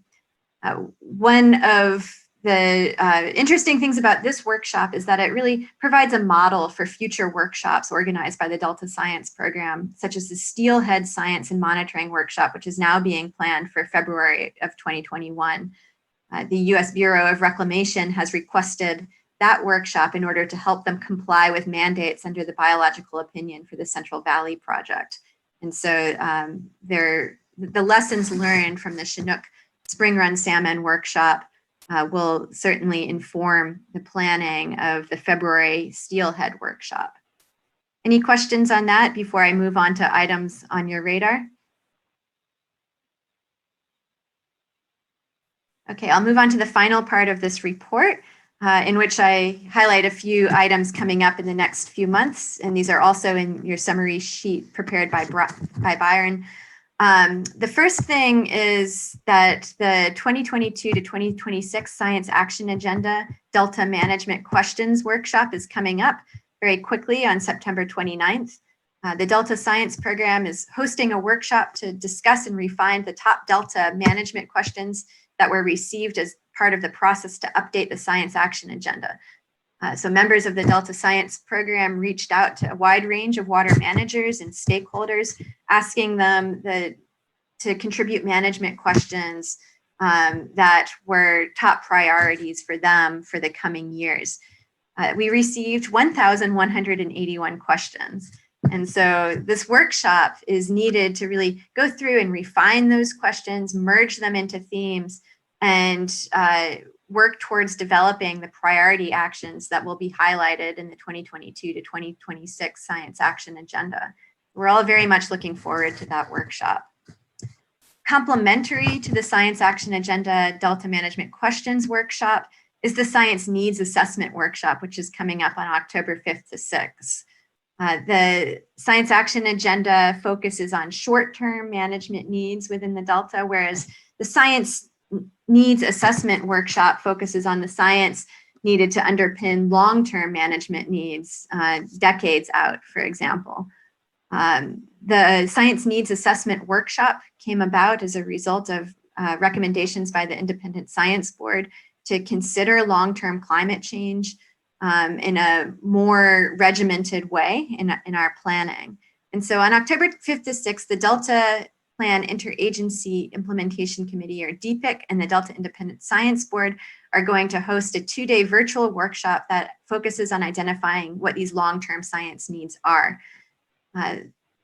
One of the interesting things about this workshop is that it really provides a model for future workshops organized by the Delta Science Program, such as the Steelhead Science and Monitoring Workshop, which is now being planned for February of 2021. The U.S. Bureau of Reclamation has requested that workshop in order to help them comply with mandates under the biological opinion for the Central Valley Project. And so the lessons learned from the Chinook Spring Run Salmon Workshop will certainly inform the planning of the February Steelhead Workshop. Any questions on that before I move on to items on your radar? Okay, I'll move on to the final part of this report, in which I highlight a few items coming up in the next few months, and these are also in your summary sheet prepared by Byron. The first thing is that the 2022 to 2026 Science Action Agenda Delta Management Questions Workshop is coming up very quickly on September 29th. The Delta Science Program is hosting a workshop to discuss and refine the top Delta management questions that were received as part of the process to update the Science Action Agenda. So members of the Delta Science Program reached out to a wide range of water managers and stakeholders, asking them to contribute management questions that were top priorities for them for the coming years. We received 1,181 questions. And so this workshop is needed to really go through and refine those questions, merge them into themes, and work towards developing the priority actions that will be highlighted in the 2022 to 2026 Science Action Agenda. We're all very much looking forward to that workshop. Complementary to the Science Action Agenda Delta Management Questions Workshop is the Science Needs Assessment Workshop, which is coming up on October 5th to 6th. The Science Action Agenda focuses on short-term management needs within the Delta, whereas the Science Needs Assessment Workshop focuses on the science needed to underpin long-term management needs, decades out, for example. The Science Needs Assessment Workshop came about as a result of recommendations by the Independent Science Board to consider long-term climate change in a more regimented way in our planning. And so on October 5th to 6th, the Delta Plan Interagency Implementation Committee, or DPIC, and the Delta Independent Science Board are going to host a 2-day virtual workshop that focuses on identifying what these long-term science needs are.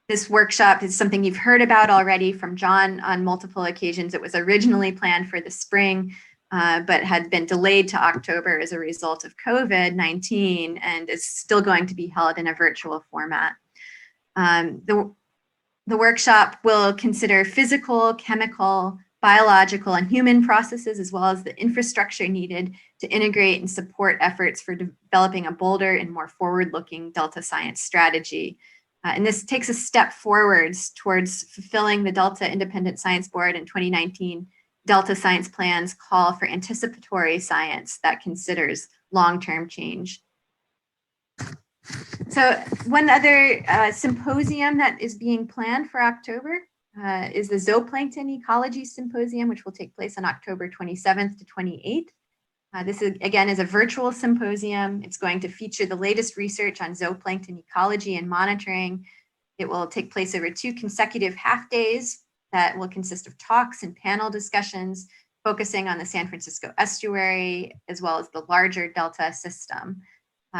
This workshop is something you've heard about already from John on multiple occasions. It was originally planned for the spring, but had been delayed to October as a result of COVID-19 and is still going to be held in a virtual format. The workshop will consider physical, chemical, biological, and human processes, as well as the infrastructure needed to integrate and support efforts for developing a bolder and more forward-looking Delta science strategy. And this takes a step forwards towards fulfilling the Delta Independent Science Board in 2019 Delta Science Plan's call for anticipatory science that considers long-term change. So one other symposium that is being planned for October is the Zooplankton Ecology Symposium, which will take place on October 27th to 28th. This is, again, is a virtual symposium. It's going to feature the latest research on zooplankton ecology and monitoring. It will take place over 2 consecutive half days that will consist of talks and panel discussions focusing on the San Francisco estuary, as well as the larger Delta system.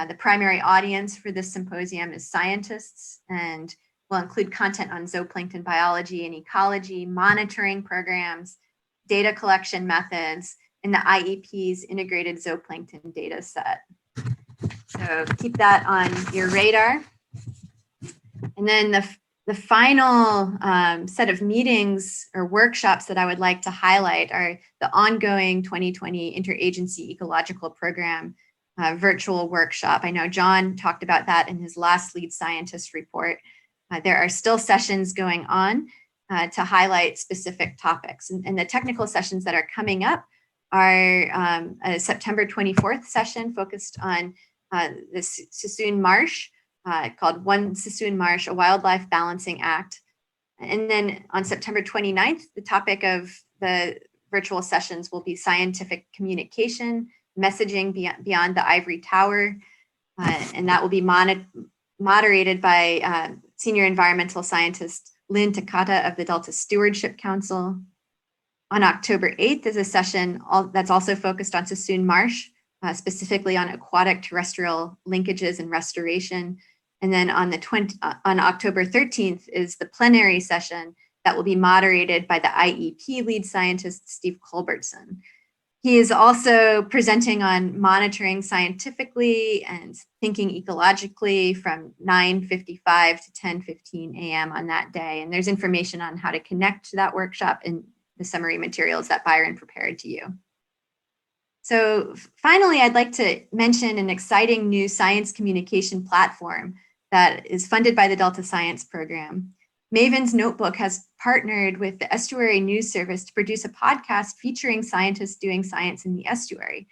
The primary audience for this symposium is scientists and will include content on zooplankton biology and ecology, monitoring programs, data collection methods, and the IEP's integrated zooplankton data set. So keep that on your radar. And then the final set of meetings or workshops that I would like to highlight are the ongoing 2020 Interagency Ecological Program virtual workshop. I know John talked about that in his last lead scientist report. There are still sessions going on to highlight specific topics. And the technical sessions that are coming up are a September 24th session focused on the Sassoon Marsh, called One Sassoon Marsh, a Wildlife Balancing Act. And then on September 29th, the topic of the virtual sessions will be scientific communication, messaging beyond the ivory tower, and that will be moderated by senior environmental scientist Lynn Takata of the Delta Stewardship Council. On October 8th is a session that's also focused on Sassoon Marsh, specifically on aquatic terrestrial linkages and restoration. And then on October 13th is the plenary session that will be moderated by the IEP lead scientist, Steve Culbertson. He is also presenting on monitoring scientifically and thinking ecologically from 9:55 to 10:15 a.m. on that day. And there's information on how to connect to that workshop in the summary materials that Byron prepared to you. So finally, I'd like to mention an exciting new science communication platform that is funded by the Delta Science Program. Maven's Notebook has partnered with the Estuary News Service to produce a podcast featuring scientists doing science in the estuary.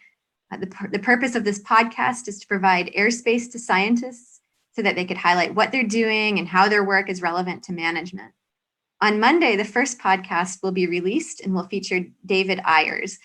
The purpose of this podcast is to provide airspace to scientists so that they could highlight what they're doing and how their work is relevant to management. On Monday, the first podcast will be released and will feature David Ayers.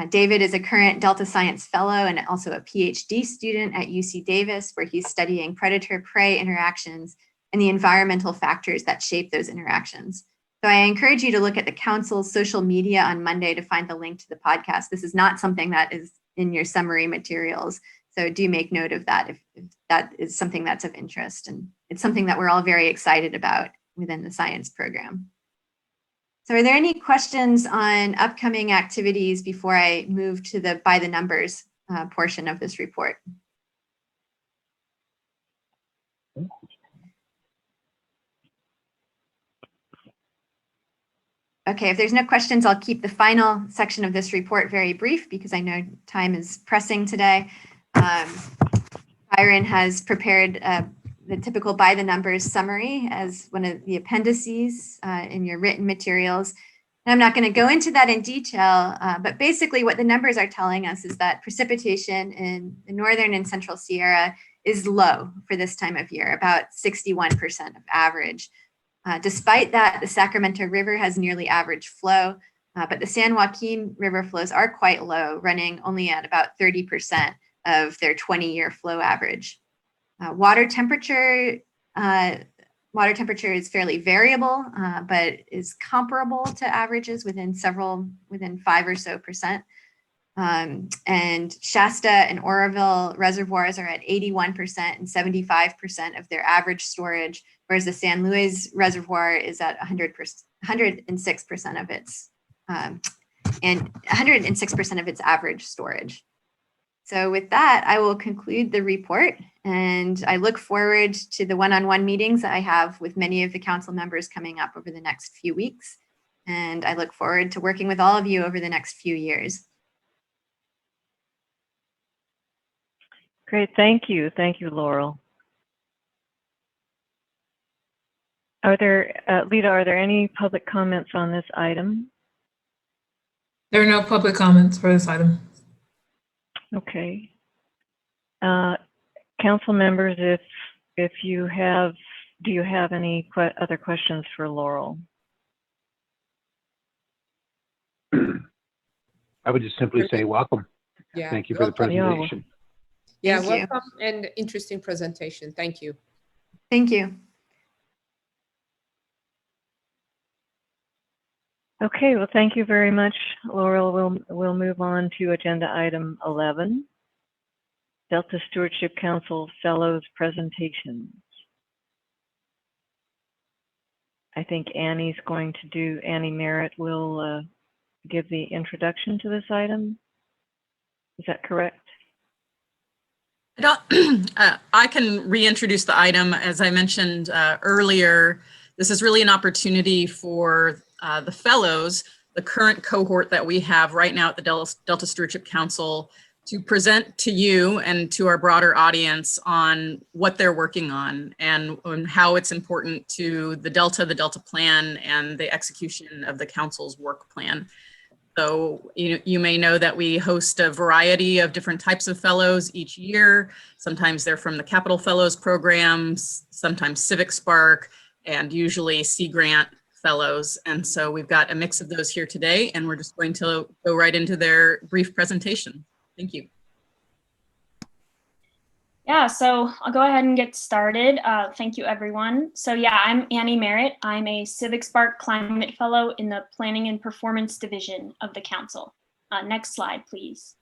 David is a current Delta Science Fellow and also a PhD student at UC Davis, where he's studying predator-prey interactions and the environmental factors that shape those interactions. So I encourage you to look at the council's social media on Monday to find the link to the podcast. This is not something that is in your summary materials, so do make note of that if that is something that's of interest. And it's something that we're all very excited about within the science program. So are there any questions on upcoming activities before I move to the by the numbers portion of this report? Okay, if there's no questions, I'll keep the final section of this report very brief because I know time is pressing today. Byron has prepared the typical by the numbers summary as one of the appendices in your written materials. And I'm not going to go into that in detail, but basically what the numbers are telling us is that precipitation in the northern and central Sierra is low for this time of year, about 61% of average. Despite that, the Sacramento River has nearly average flow, but the San Joaquin River flows are quite low, running only at about 30% of their 20-year flow average. Water temperature is fairly variable, but is comparable to averages within 5 or so percent. And Shasta and Oroville reservoirs are at 81% and 75% of their average storage, whereas the San Luis Reservoir is at 106% of its and 106% of its average storage. So with that, I will conclude the report, and I look forward to the one-on-one meetings that I have with many of the council members coming up over the next few weeks. And I look forward to working with all of you over the next few years. Great, thank you. Thank you, Laurel. Lita, are there any public comments on this item? There are no public comments for this item. Okay. Council members, do you have any other questions for Laurel? I would just simply say welcome. Yeah. Thank you for the presentation. Yeah, Thank you. welcome and interesting presentation. Thank you. Thank you. Okay, well, thank you very much, Laurel. We'll move on to agenda item 11, Delta Stewardship Council Fellows Presentations. I think Annie Merritt will give the introduction to this item. Is that correct? I can reintroduce the item. As I mentioned earlier, this is really an opportunity for the fellows, the current cohort that we have right now at the Delta Stewardship Council, to present to you and to our broader audience on what they're working on and how it's important to the Delta plan, and the execution of the council's work plan. So you may know that we host a variety of different types of fellows each year. Sometimes they're from the Capital Fellows programs, sometimes Civic Spark, and usually Sea Grant fellows. And so we've got a mix of those here today, and we're just going to go right into their brief presentation. Thank you. Yeah, so I'll go ahead and get started. Thank you, everyone. So yeah, I'm Annie Merritt. I'm a Civic Spark Climate Fellow in the Planning and Performance Division of the Council. Next slide, please.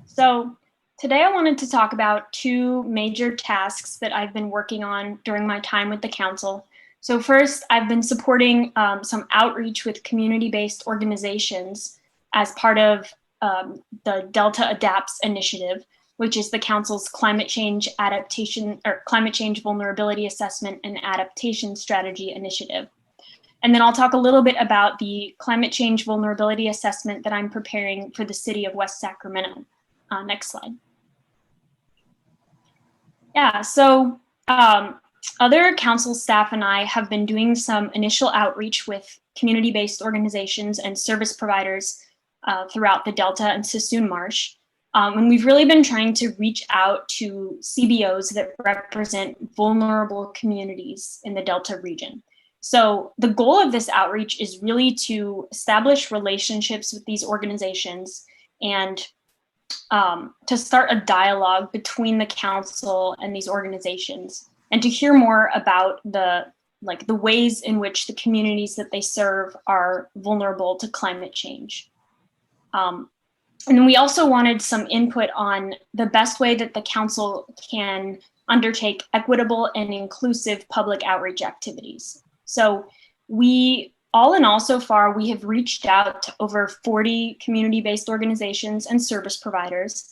So today I wanted to talk about two major tasks that I've been working on during my time with the Council. So first, I've been supporting some outreach with community-based organizations as part of the Delta Adapts initiative, which is the Council's climate change adaptation or climate change vulnerability assessment and adaptation strategy initiative. And then I'll talk a little bit about the climate change vulnerability assessment that I'm preparing for the city of West Sacramento. Next slide. Yeah, so other council staff and I have been doing some initial outreach with community-based organizations and service providers throughout the Delta and Sassoon Marsh. And we've really been trying to reach out to CBOs that represent vulnerable communities in the Delta region. So the goal of this outreach is really to establish relationships with these organizations and to start a dialogue between the council and these organizations, and to hear more about the ways in which the communities that they serve are vulnerable to climate change. And then we also wanted some input on the best way that the council can undertake equitable and inclusive public outreach activities. So all in all, so far, we have reached out to over 40 community-based organizations and service providers.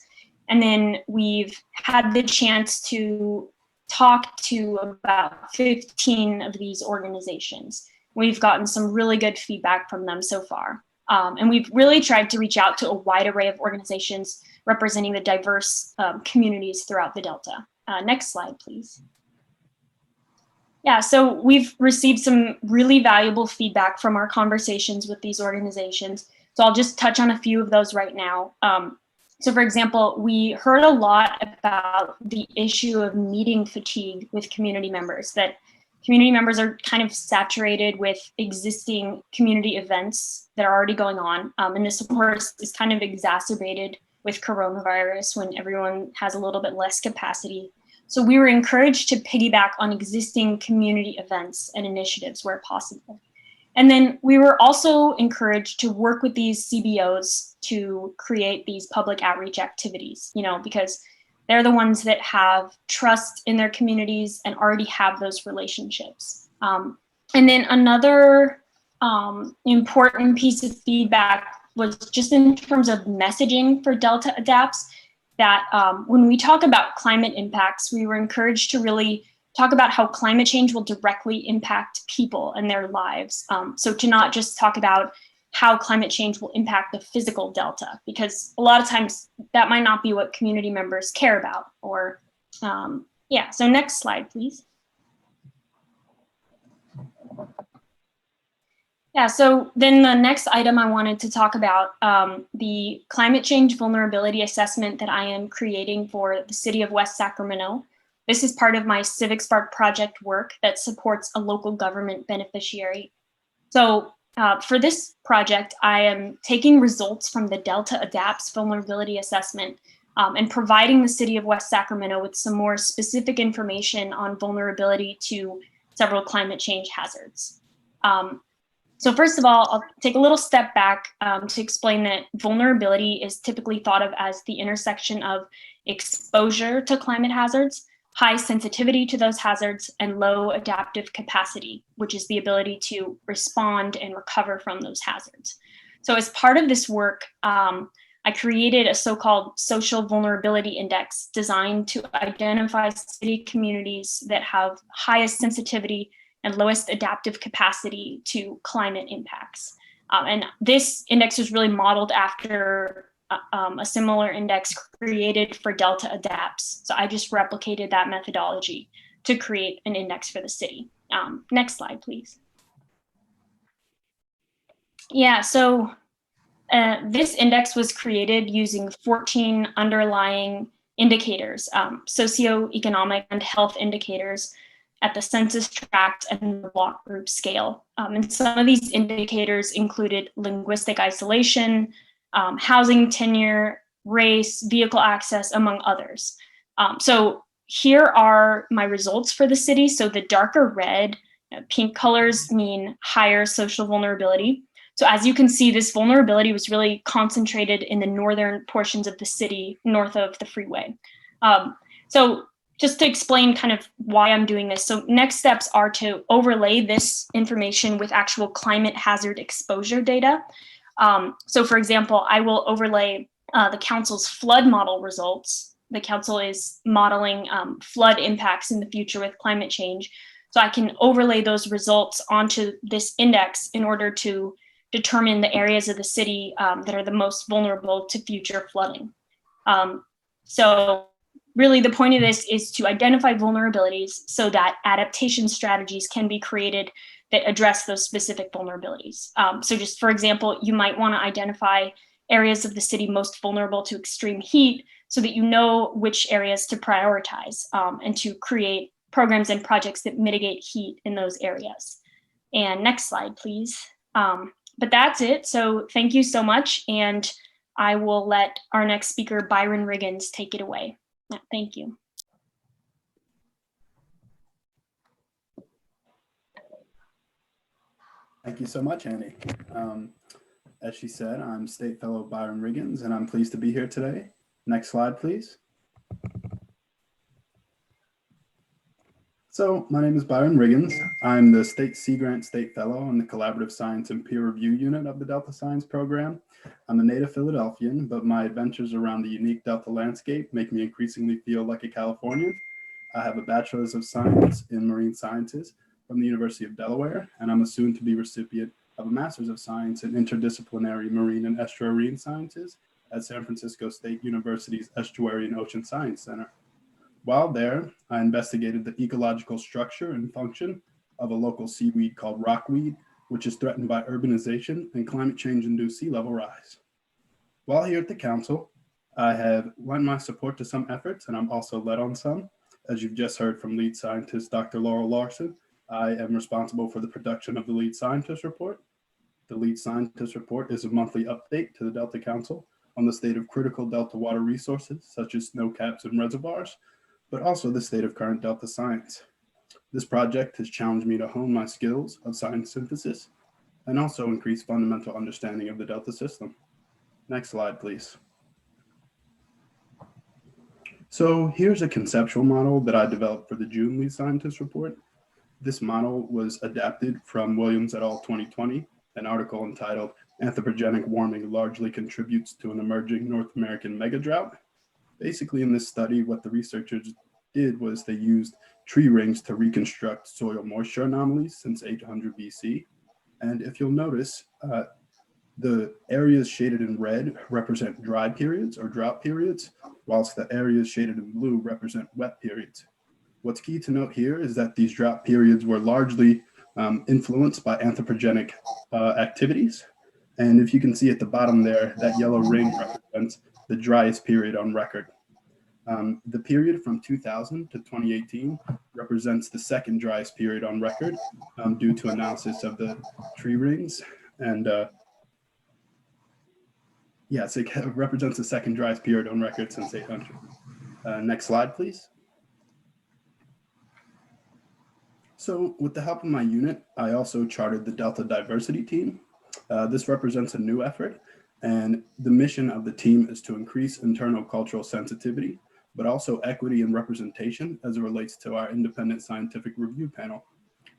And then we've had the chance to talk to about 15 of these organizations. We've gotten some really good feedback from them so far. And we've really tried to reach out to a wide array of organizations representing the diverse communities throughout the Delta. Next slide, please. Yeah, so we've received some really valuable feedback from our conversations with these organizations. So I'll just touch on a few of those right now. So for example, we heard a lot about the issue of meeting fatigue with community members, that community members are kind of saturated with existing community events that are already going on. And this, of course, is kind of exacerbated with coronavirus when everyone has a little bit less capacity. So we were encouraged to piggyback on existing community events and initiatives where possible. And then we were also encouraged to work with these CBOs to create these public outreach activities, because they're the ones that have trust in their communities and already have those relationships. And then another important piece of feedback was just in terms of messaging for Delta Adapts, that when we talk about climate impacts, we were encouraged to really talk about how climate change will directly impact people and their lives. So to not just talk about how climate change will impact the physical Delta, because a lot of times that might not be what community members care about. Or yeah, so next slide, please. Yeah, so then the next item I wanted to talk about, the climate change vulnerability assessment that I am creating for the city of West Sacramento. This is part of my Civic Spark project work that supports a local government beneficiary. So for this project, I am taking results from the Delta Adapts vulnerability assessment and providing the city of West Sacramento with some more specific information on vulnerability to several climate change hazards. So first of all, I'll take a little step back to explain that vulnerability is typically thought of as the intersection of exposure to climate hazards, high sensitivity to those hazards, and low adaptive capacity, which is the ability to respond and recover from those hazards. So as part of this work, I created a so-called social vulnerability index designed to identify city communities that have highest sensitivity and lowest adaptive capacity to climate impacts. And this index was really modeled after a similar index created for Delta Adapts. So I just replicated that methodology to create an index for the city. Next slide, please. Yeah, so this index was created using 14 underlying indicators, socioeconomic and health indicators at the census tract and the block group scale. And some of these indicators included linguistic isolation, housing tenure, race, vehicle access, among others. So here are my results for the city. So the darker red, pink colors mean higher social vulnerability. So as you can see, this vulnerability was really concentrated in the northern portions of the city, north of the freeway. So just to explain kind of why I'm doing this. So next steps are to overlay this information with actual climate hazard exposure data. So for example, I will overlay the council's flood model results. The council is modeling flood impacts in the future with climate change. So I can overlay those results onto this index in order to determine the areas of the city that are the most vulnerable to future flooding. So really the point of this is to identify vulnerabilities so that adaptation strategies can be created that address those specific vulnerabilities. So just for example, you might want to identify areas of the city most vulnerable to extreme heat so that you know which areas to prioritize and to create programs and projects that mitigate heat in those areas. And next slide, please. But that's it. So thank you so much. And I will let our next speaker, Byron Riggins, take it away. Thank you. Thank you so much, Annie. As she said, I'm State Fellow Byron Riggins, and I'm pleased to be here today. Next slide, please. So my name is Byron Riggins. I'm the State Sea Grant State Fellow in the Collaborative Science and Peer Review Unit of the Delta Science Program. I'm a native Philadelphian, but my adventures around the unique Delta landscape make me increasingly feel like a Californian. I have a Bachelor's of Science in Marine Sciences from the University of Delaware, and I'm a soon-to-be recipient of a Master's of Science in Interdisciplinary Marine and Estuarine Sciences at San Francisco State University's Estuary and Ocean Science Center. While there, I investigated the ecological structure and function of a local seaweed called rockweed, which is threatened by urbanization and climate change-induced sea level rise. While here at the Council, I have lent my support to some efforts, and I'm also led on some. As you've just heard from lead scientist Dr. Laurel Larson, I am responsible for the production of the lead scientist report. The lead scientist report is a monthly update to the Delta Council on the state of critical Delta water resources, such as snow caps and reservoirs, but also the state of current Delta science. This project has challenged me to hone my skills of science synthesis and also increase fundamental understanding of the Delta system. Next slide, please. So here's a conceptual model that I developed for the June lead scientist report. This model was adapted from Williams et al. 2020, an article entitled "Anthropogenic Warming Largely Contributes to an Emerging North American Megadrought." Basically, in this study, what the researchers did was they used tree rings to reconstruct soil moisture anomalies since 800 BC. And if you'll notice, the areas shaded in red represent dry periods or drought periods, whilst the areas shaded in blue represent wet periods. What's key to note here is that these drought periods were largely influenced by anthropogenic activities. And if you can see at the bottom there, that yellow ring represents the driest period on record. The period from 2000 to 2018 represents the second driest period on record due to analysis of the tree rings. And yes, it represents the second driest period on record since 800. Next slide, please. So with the help of my unit, I also chartered the Delta Diversity Team. This represents a new effort, and the mission of the team is to increase internal cultural sensitivity, but also equity and representation as it relates to our independent scientific review panel.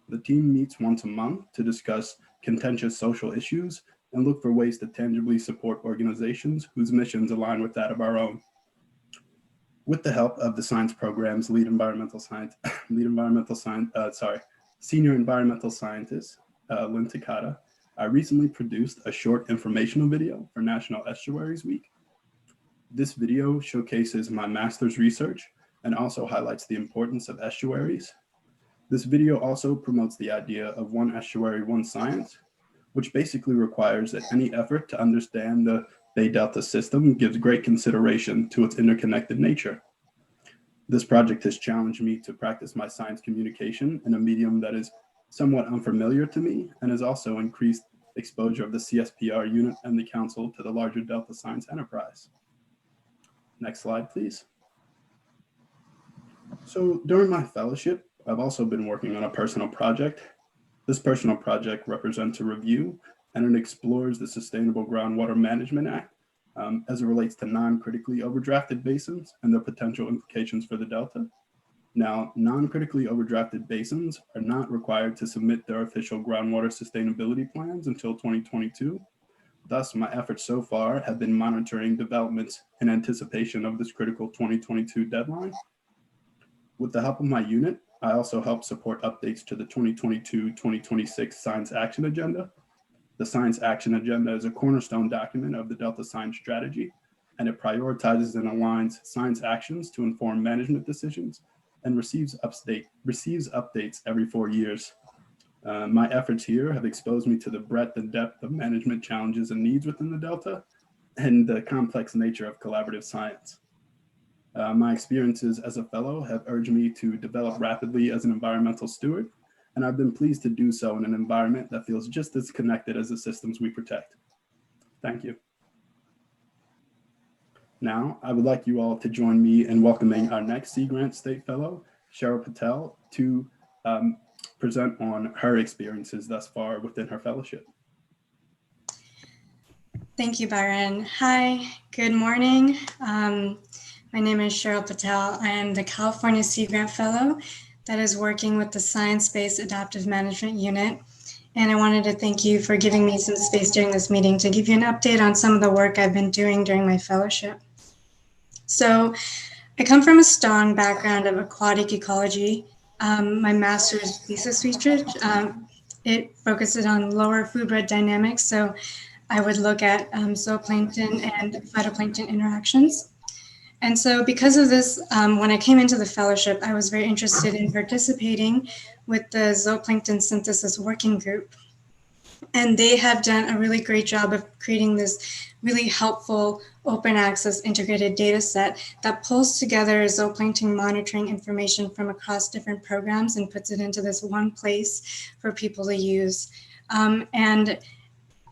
The team meets once a month to discuss contentious social issues and look for ways to tangibly support organizations whose missions align with that of our own. With the help of the science program's senior environmental scientist, Lynn Takata, I recently produced a short informational video for National Estuaries Week. This video showcases my master's research and also highlights the importance of estuaries. This video also promotes the idea of one estuary, one science, which basically requires that any effort to understand the Bay Delta system gives great consideration to its interconnected nature. This project has challenged me to practice my science communication in a medium that is somewhat unfamiliar to me, and has also increased exposure of the CSPR unit and the council to the larger Delta science enterprise. Next slide, please. So during my fellowship, I've also been working on a personal project. This personal project represents a review, and it explores the Sustainable Groundwater Management Act as it relates to non-critically overdrafted basins and their potential implications for the Delta. Now, non-critically overdrafted basins are not required to submit their official groundwater sustainability plans until 2022. Thus, my efforts so far have been monitoring developments in anticipation of this critical 2022 deadline. With the help of my unit, I also help support updates to the 2022-2026 Science Action Agenda. The Science Action Agenda is a cornerstone document of the Delta Science Strategy, and it prioritizes and aligns science actions to inform management decisions and receives updates every 4 years. My efforts here have exposed me to the breadth and depth of management challenges and needs within the Delta and the complex nature of collaborative science. My experiences as a fellow have urged me to develop rapidly as an environmental steward, and I've been pleased to do so in an environment that feels just as connected as the systems we protect. Thank you. Now, I would like you all to join me in welcoming our next Sea Grant State Fellow, Cheryl Patel, to present on her experiences thus far within her fellowship. Thank you, Byron. Hi, good morning. My name is Cheryl Patel. I am the California Sea Grant Fellow that is working with the Science-Based Adaptive Management Unit. And I wanted to thank you for giving me some space during this meeting to give you an update on some of the work I've been doing during my fellowship. So I come from a strong background of aquatic ecology my master's thesis research. It focuses on lower food web dynamics. So I would look at zooplankton and phytoplankton interactions. And so because of this, when I came into the fellowship, I was very interested in participating with the zooplankton synthesis working group. And they have done a really great job of creating this really helpful open access integrated data set that pulls together zooplankton monitoring information from across different programs and puts it into this one place for people to use. And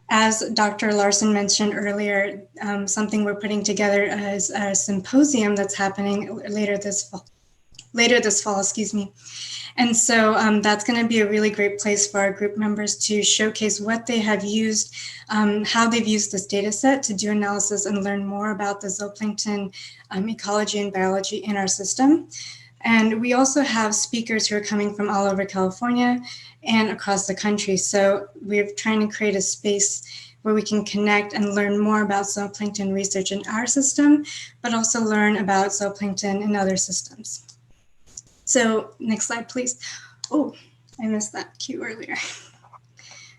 as Dr. Larson mentioned earlier, something we're putting together is a symposium that's happening later this fall, excuse me. And so that's going to be a really great place for our group members to showcase what they have used, how they've used this data set to do analysis and learn more about the zooplankton ecology and biology in our system. And we also have speakers who are coming from all over California and across the country. So we're trying to create a space where we can connect and learn more about zooplankton research in our system, but also learn about zooplankton in other systems. So next slide, please. Oh, I missed that cue earlier.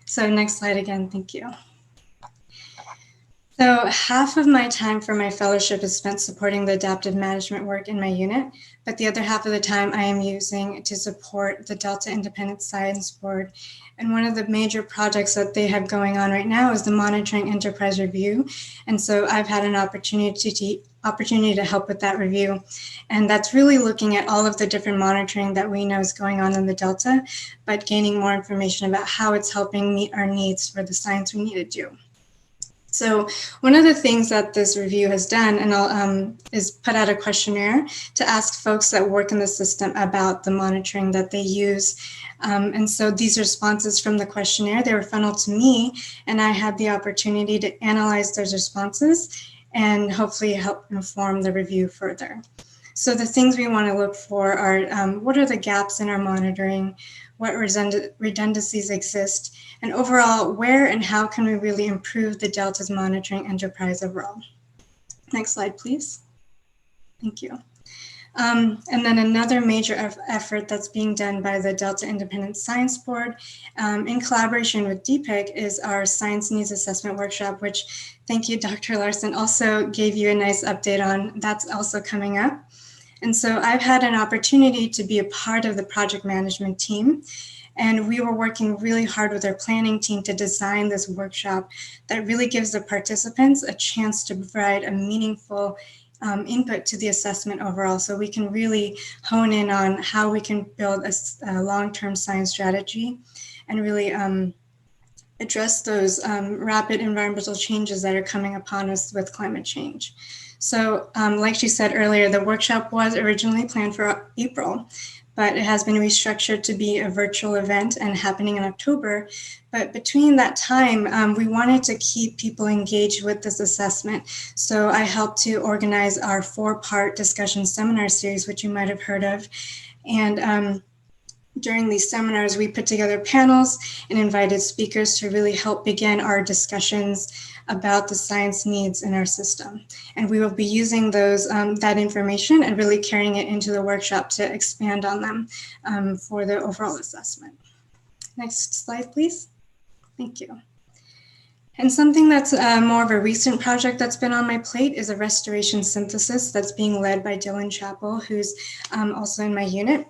So next slide again, thank you. So half of my time for my fellowship is spent supporting the adaptive management work in my unit, but the other half of the time I am using to support the Delta Independent Science Board. And one of the major projects that they have going on right now is the Monitoring Enterprise Review. And so I've had an opportunity to help with that review. And that's really looking at all of the different monitoring that we know is going on in the Delta, but gaining more information about how it's helping meet our needs for the science we need to do. So one of the things that this review has done is put out a questionnaire to ask folks that work in the system about the monitoring that they use. And so these responses from the questionnaire, they were funneled to me, and I had the opportunity to analyze those responses and hopefully help inform the review further. So the things we want to look for are what are the gaps in our monitoring, what redundancies exist, and overall, where and how can we really improve the Delta's monitoring enterprise overall? Next slide, please. Thank you. And then another major effort that's being done by the Delta Independent Science Board in collaboration with DPIC is our Science Needs Assessment Workshop, which, thank you, Dr. Larson, also gave you a nice update on. That's also coming up. And so I've had an opportunity to be a part of the project management team. And we were working really hard with our planning team to design this workshop that really gives the participants a chance to provide a meaningful input to the assessment overall, so we can really hone in on how we can build a long-term science strategy and really address those rapid environmental changes that are coming upon us with climate change. So like she said earlier, the workshop was originally planned for April, but it has been restructured to be a virtual event and happening in October. But between that time, we wanted to keep people engaged with this assessment. So I helped to organize our 4-part discussion seminar series, which you might have heard of. And during these seminars, we put together panels and invited speakers to really help begin our discussions about the science needs in our system. And we will be using those that information and really carrying it into the workshop to expand on them for the overall assessment. Next slide, please. Thank you. And something that's more of a recent project that's been on my plate is a restoration synthesis that's being led by Dylan Chappell, who's also in my unit.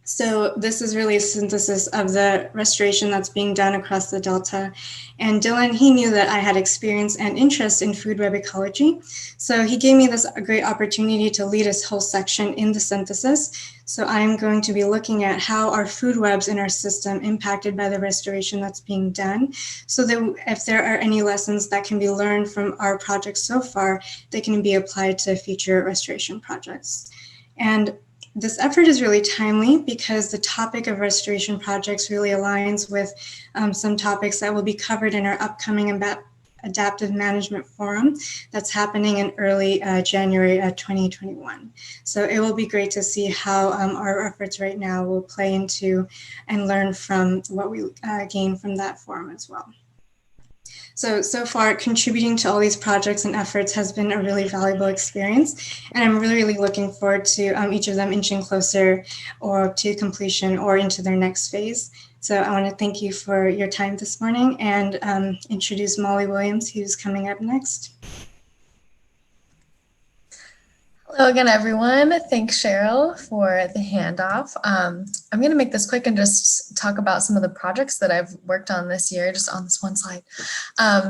So this is really a synthesis of the restoration that's being done across the Delta. And Dylan, he knew that I had experience and interest in food web ecology. So he gave me this great opportunity to lead this whole section in the synthesis. So I'm going to be looking at how are food webs in our system impacted by the restoration that's being done, so that if there are any lessons that can be learned from our project so far, they can be applied to future restoration projects. And this effort is really timely because the topic of restoration projects really aligns with some topics that will be covered in our upcoming Adaptive Management Forum that's happening in early January 2021. So it will be great to see how our efforts right now will play into and learn from what we gain from that forum as well. So far, contributing to all these projects and efforts has been a really valuable experience. And I'm really, really looking forward to each of them inching closer or to completion or into their next phase. So I want to thank you for your time this morning and introduce Molly Williams, who's coming up next. Hello again, everyone. Thanks, Cheryl, for the handoff. I'm going to make this quick and just talk about some of the projects that I've worked on this year, just on this one slide.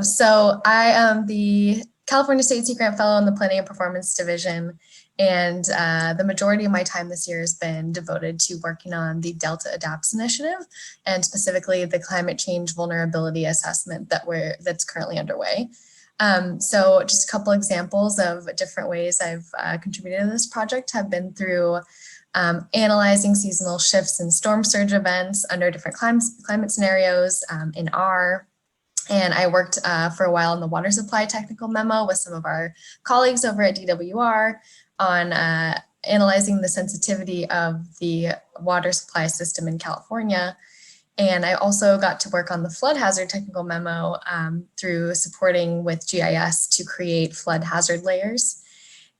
So I am the California State Sea Grant Fellow in the Planning and Performance Division, and the majority of my time this year has been devoted to working on the Delta Adapts Initiative, and specifically the climate change vulnerability assessment that's currently underway. So just a couple examples of different ways I've contributed to this project have been through analyzing seasonal shifts in storm surge events under different climate scenarios in R. And I worked for a while on the water supply technical memo with some of our colleagues over at DWR on analyzing the sensitivity of the water supply system in California. And I also got to work on the flood hazard technical memo through supporting with GIS to create flood hazard layers.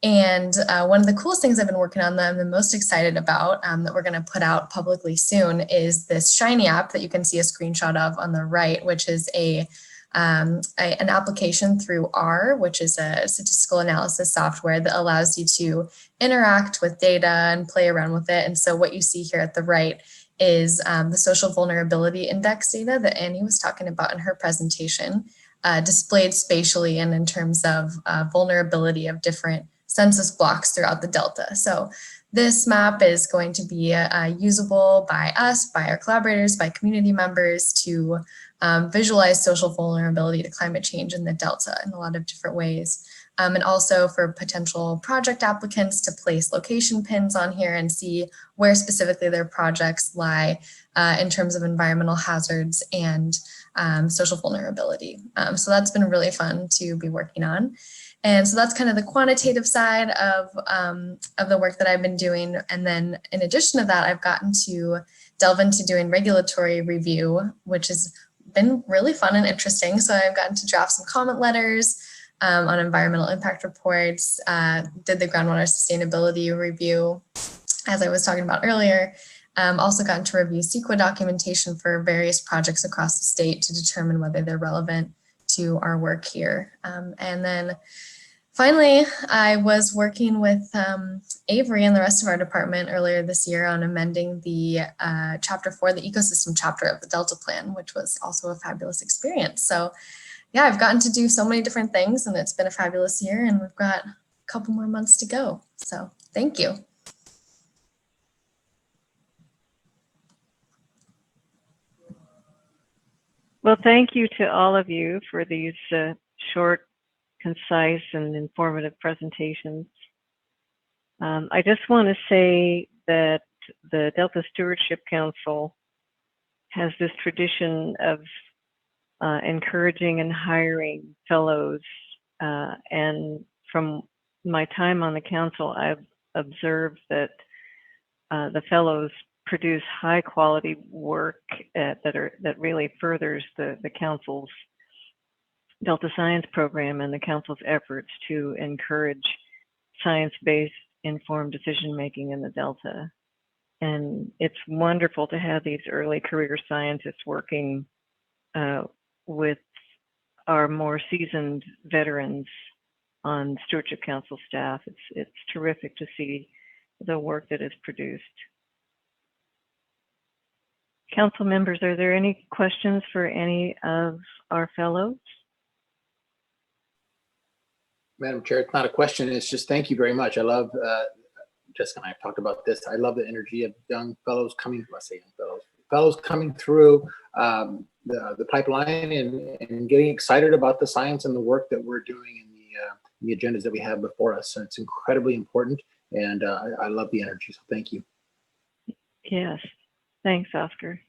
And one of the coolest things I've been working on that I'm the most excited about that we're going to put out publicly soon is this Shiny app that you can see a screenshot of on the right, which is an application through R, which is a statistical analysis software that allows you to interact with data and play around with it. And so what you see here at the right is the social vulnerability index data that Annie was talking about in her presentation, displayed spatially and in terms of vulnerability of different census blocks throughout the Delta. So this map is going to be usable by us, by our collaborators, by community members to visualize social vulnerability to climate change in the Delta in a lot of different ways. And also for potential project applicants to place location pins on here and see where specifically their projects lie in terms of environmental hazards and social vulnerability. So that's been really fun to be working on. And so that's kind of the quantitative side of the work that I've been doing. And then in addition to that, I've gotten to delve into doing regulatory review, which has been really fun and interesting. So I've gotten to draft some comment letters on environmental impact reports, did the groundwater sustainability review, as I was talking about earlier. Also gotten to review CEQA documentation for various projects across the state to determine whether they're relevant to our work here. And then finally, I was working with Avery and the rest of our department earlier this year on amending the Chapter 4, the ecosystem chapter of the Delta Plan, which was also a fabulous experience. So yeah, I've gotten to do so many different things and it's been a fabulous year and we've got a couple more months to go. So thank you. Well, thank you to all of you for these short, concise, and informative presentations. I just want to say that the Delta Stewardship Council has this tradition of encouraging and hiring fellows. And from my time on the council, I've observed that the fellows produce high quality work that really furthers the council's Delta Science program and the council's efforts to encourage science-based informed decision-making in the Delta. And it's wonderful to have these early career scientists working with our more seasoned veterans on Stewardship Council staff. It's terrific to see the work that is produced. Council members, are there any questions for any of our fellows? Madam Chair, it's not a question, it's just thank you very much. I love, Jessica and I have talked about this. I love the energy of young fellows coming, let's say young fellows coming through the pipeline and getting excited about the science and the work that we're doing and the agendas that we have before us. So it's incredibly important and I love the energy, so thank you. Yes, thanks, Oscar.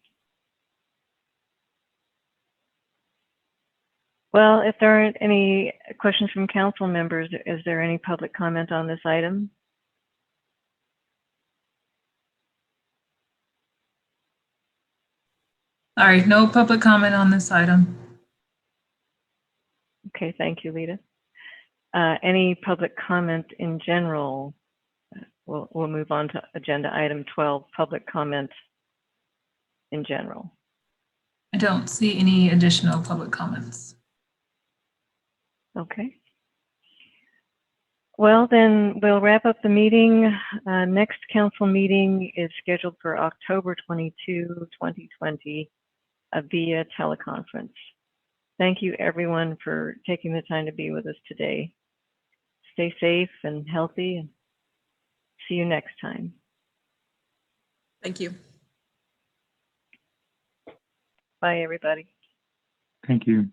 Well, if there aren't any questions from council members, is there any public comment on this item? Sorry, no public comment on this item. Okay, thank you, Lita. Any public comment in general? We'll move on to agenda item 12, public comment in general. I don't see any additional public comments. Okay. Well, then we'll wrap up the meeting. Next council meeting is scheduled for October 22, 2020 via teleconference. Thank you everyone for taking the time to be with us today. Stay safe and healthy, and see you next time. Thank you. Bye, everybody. Thank you.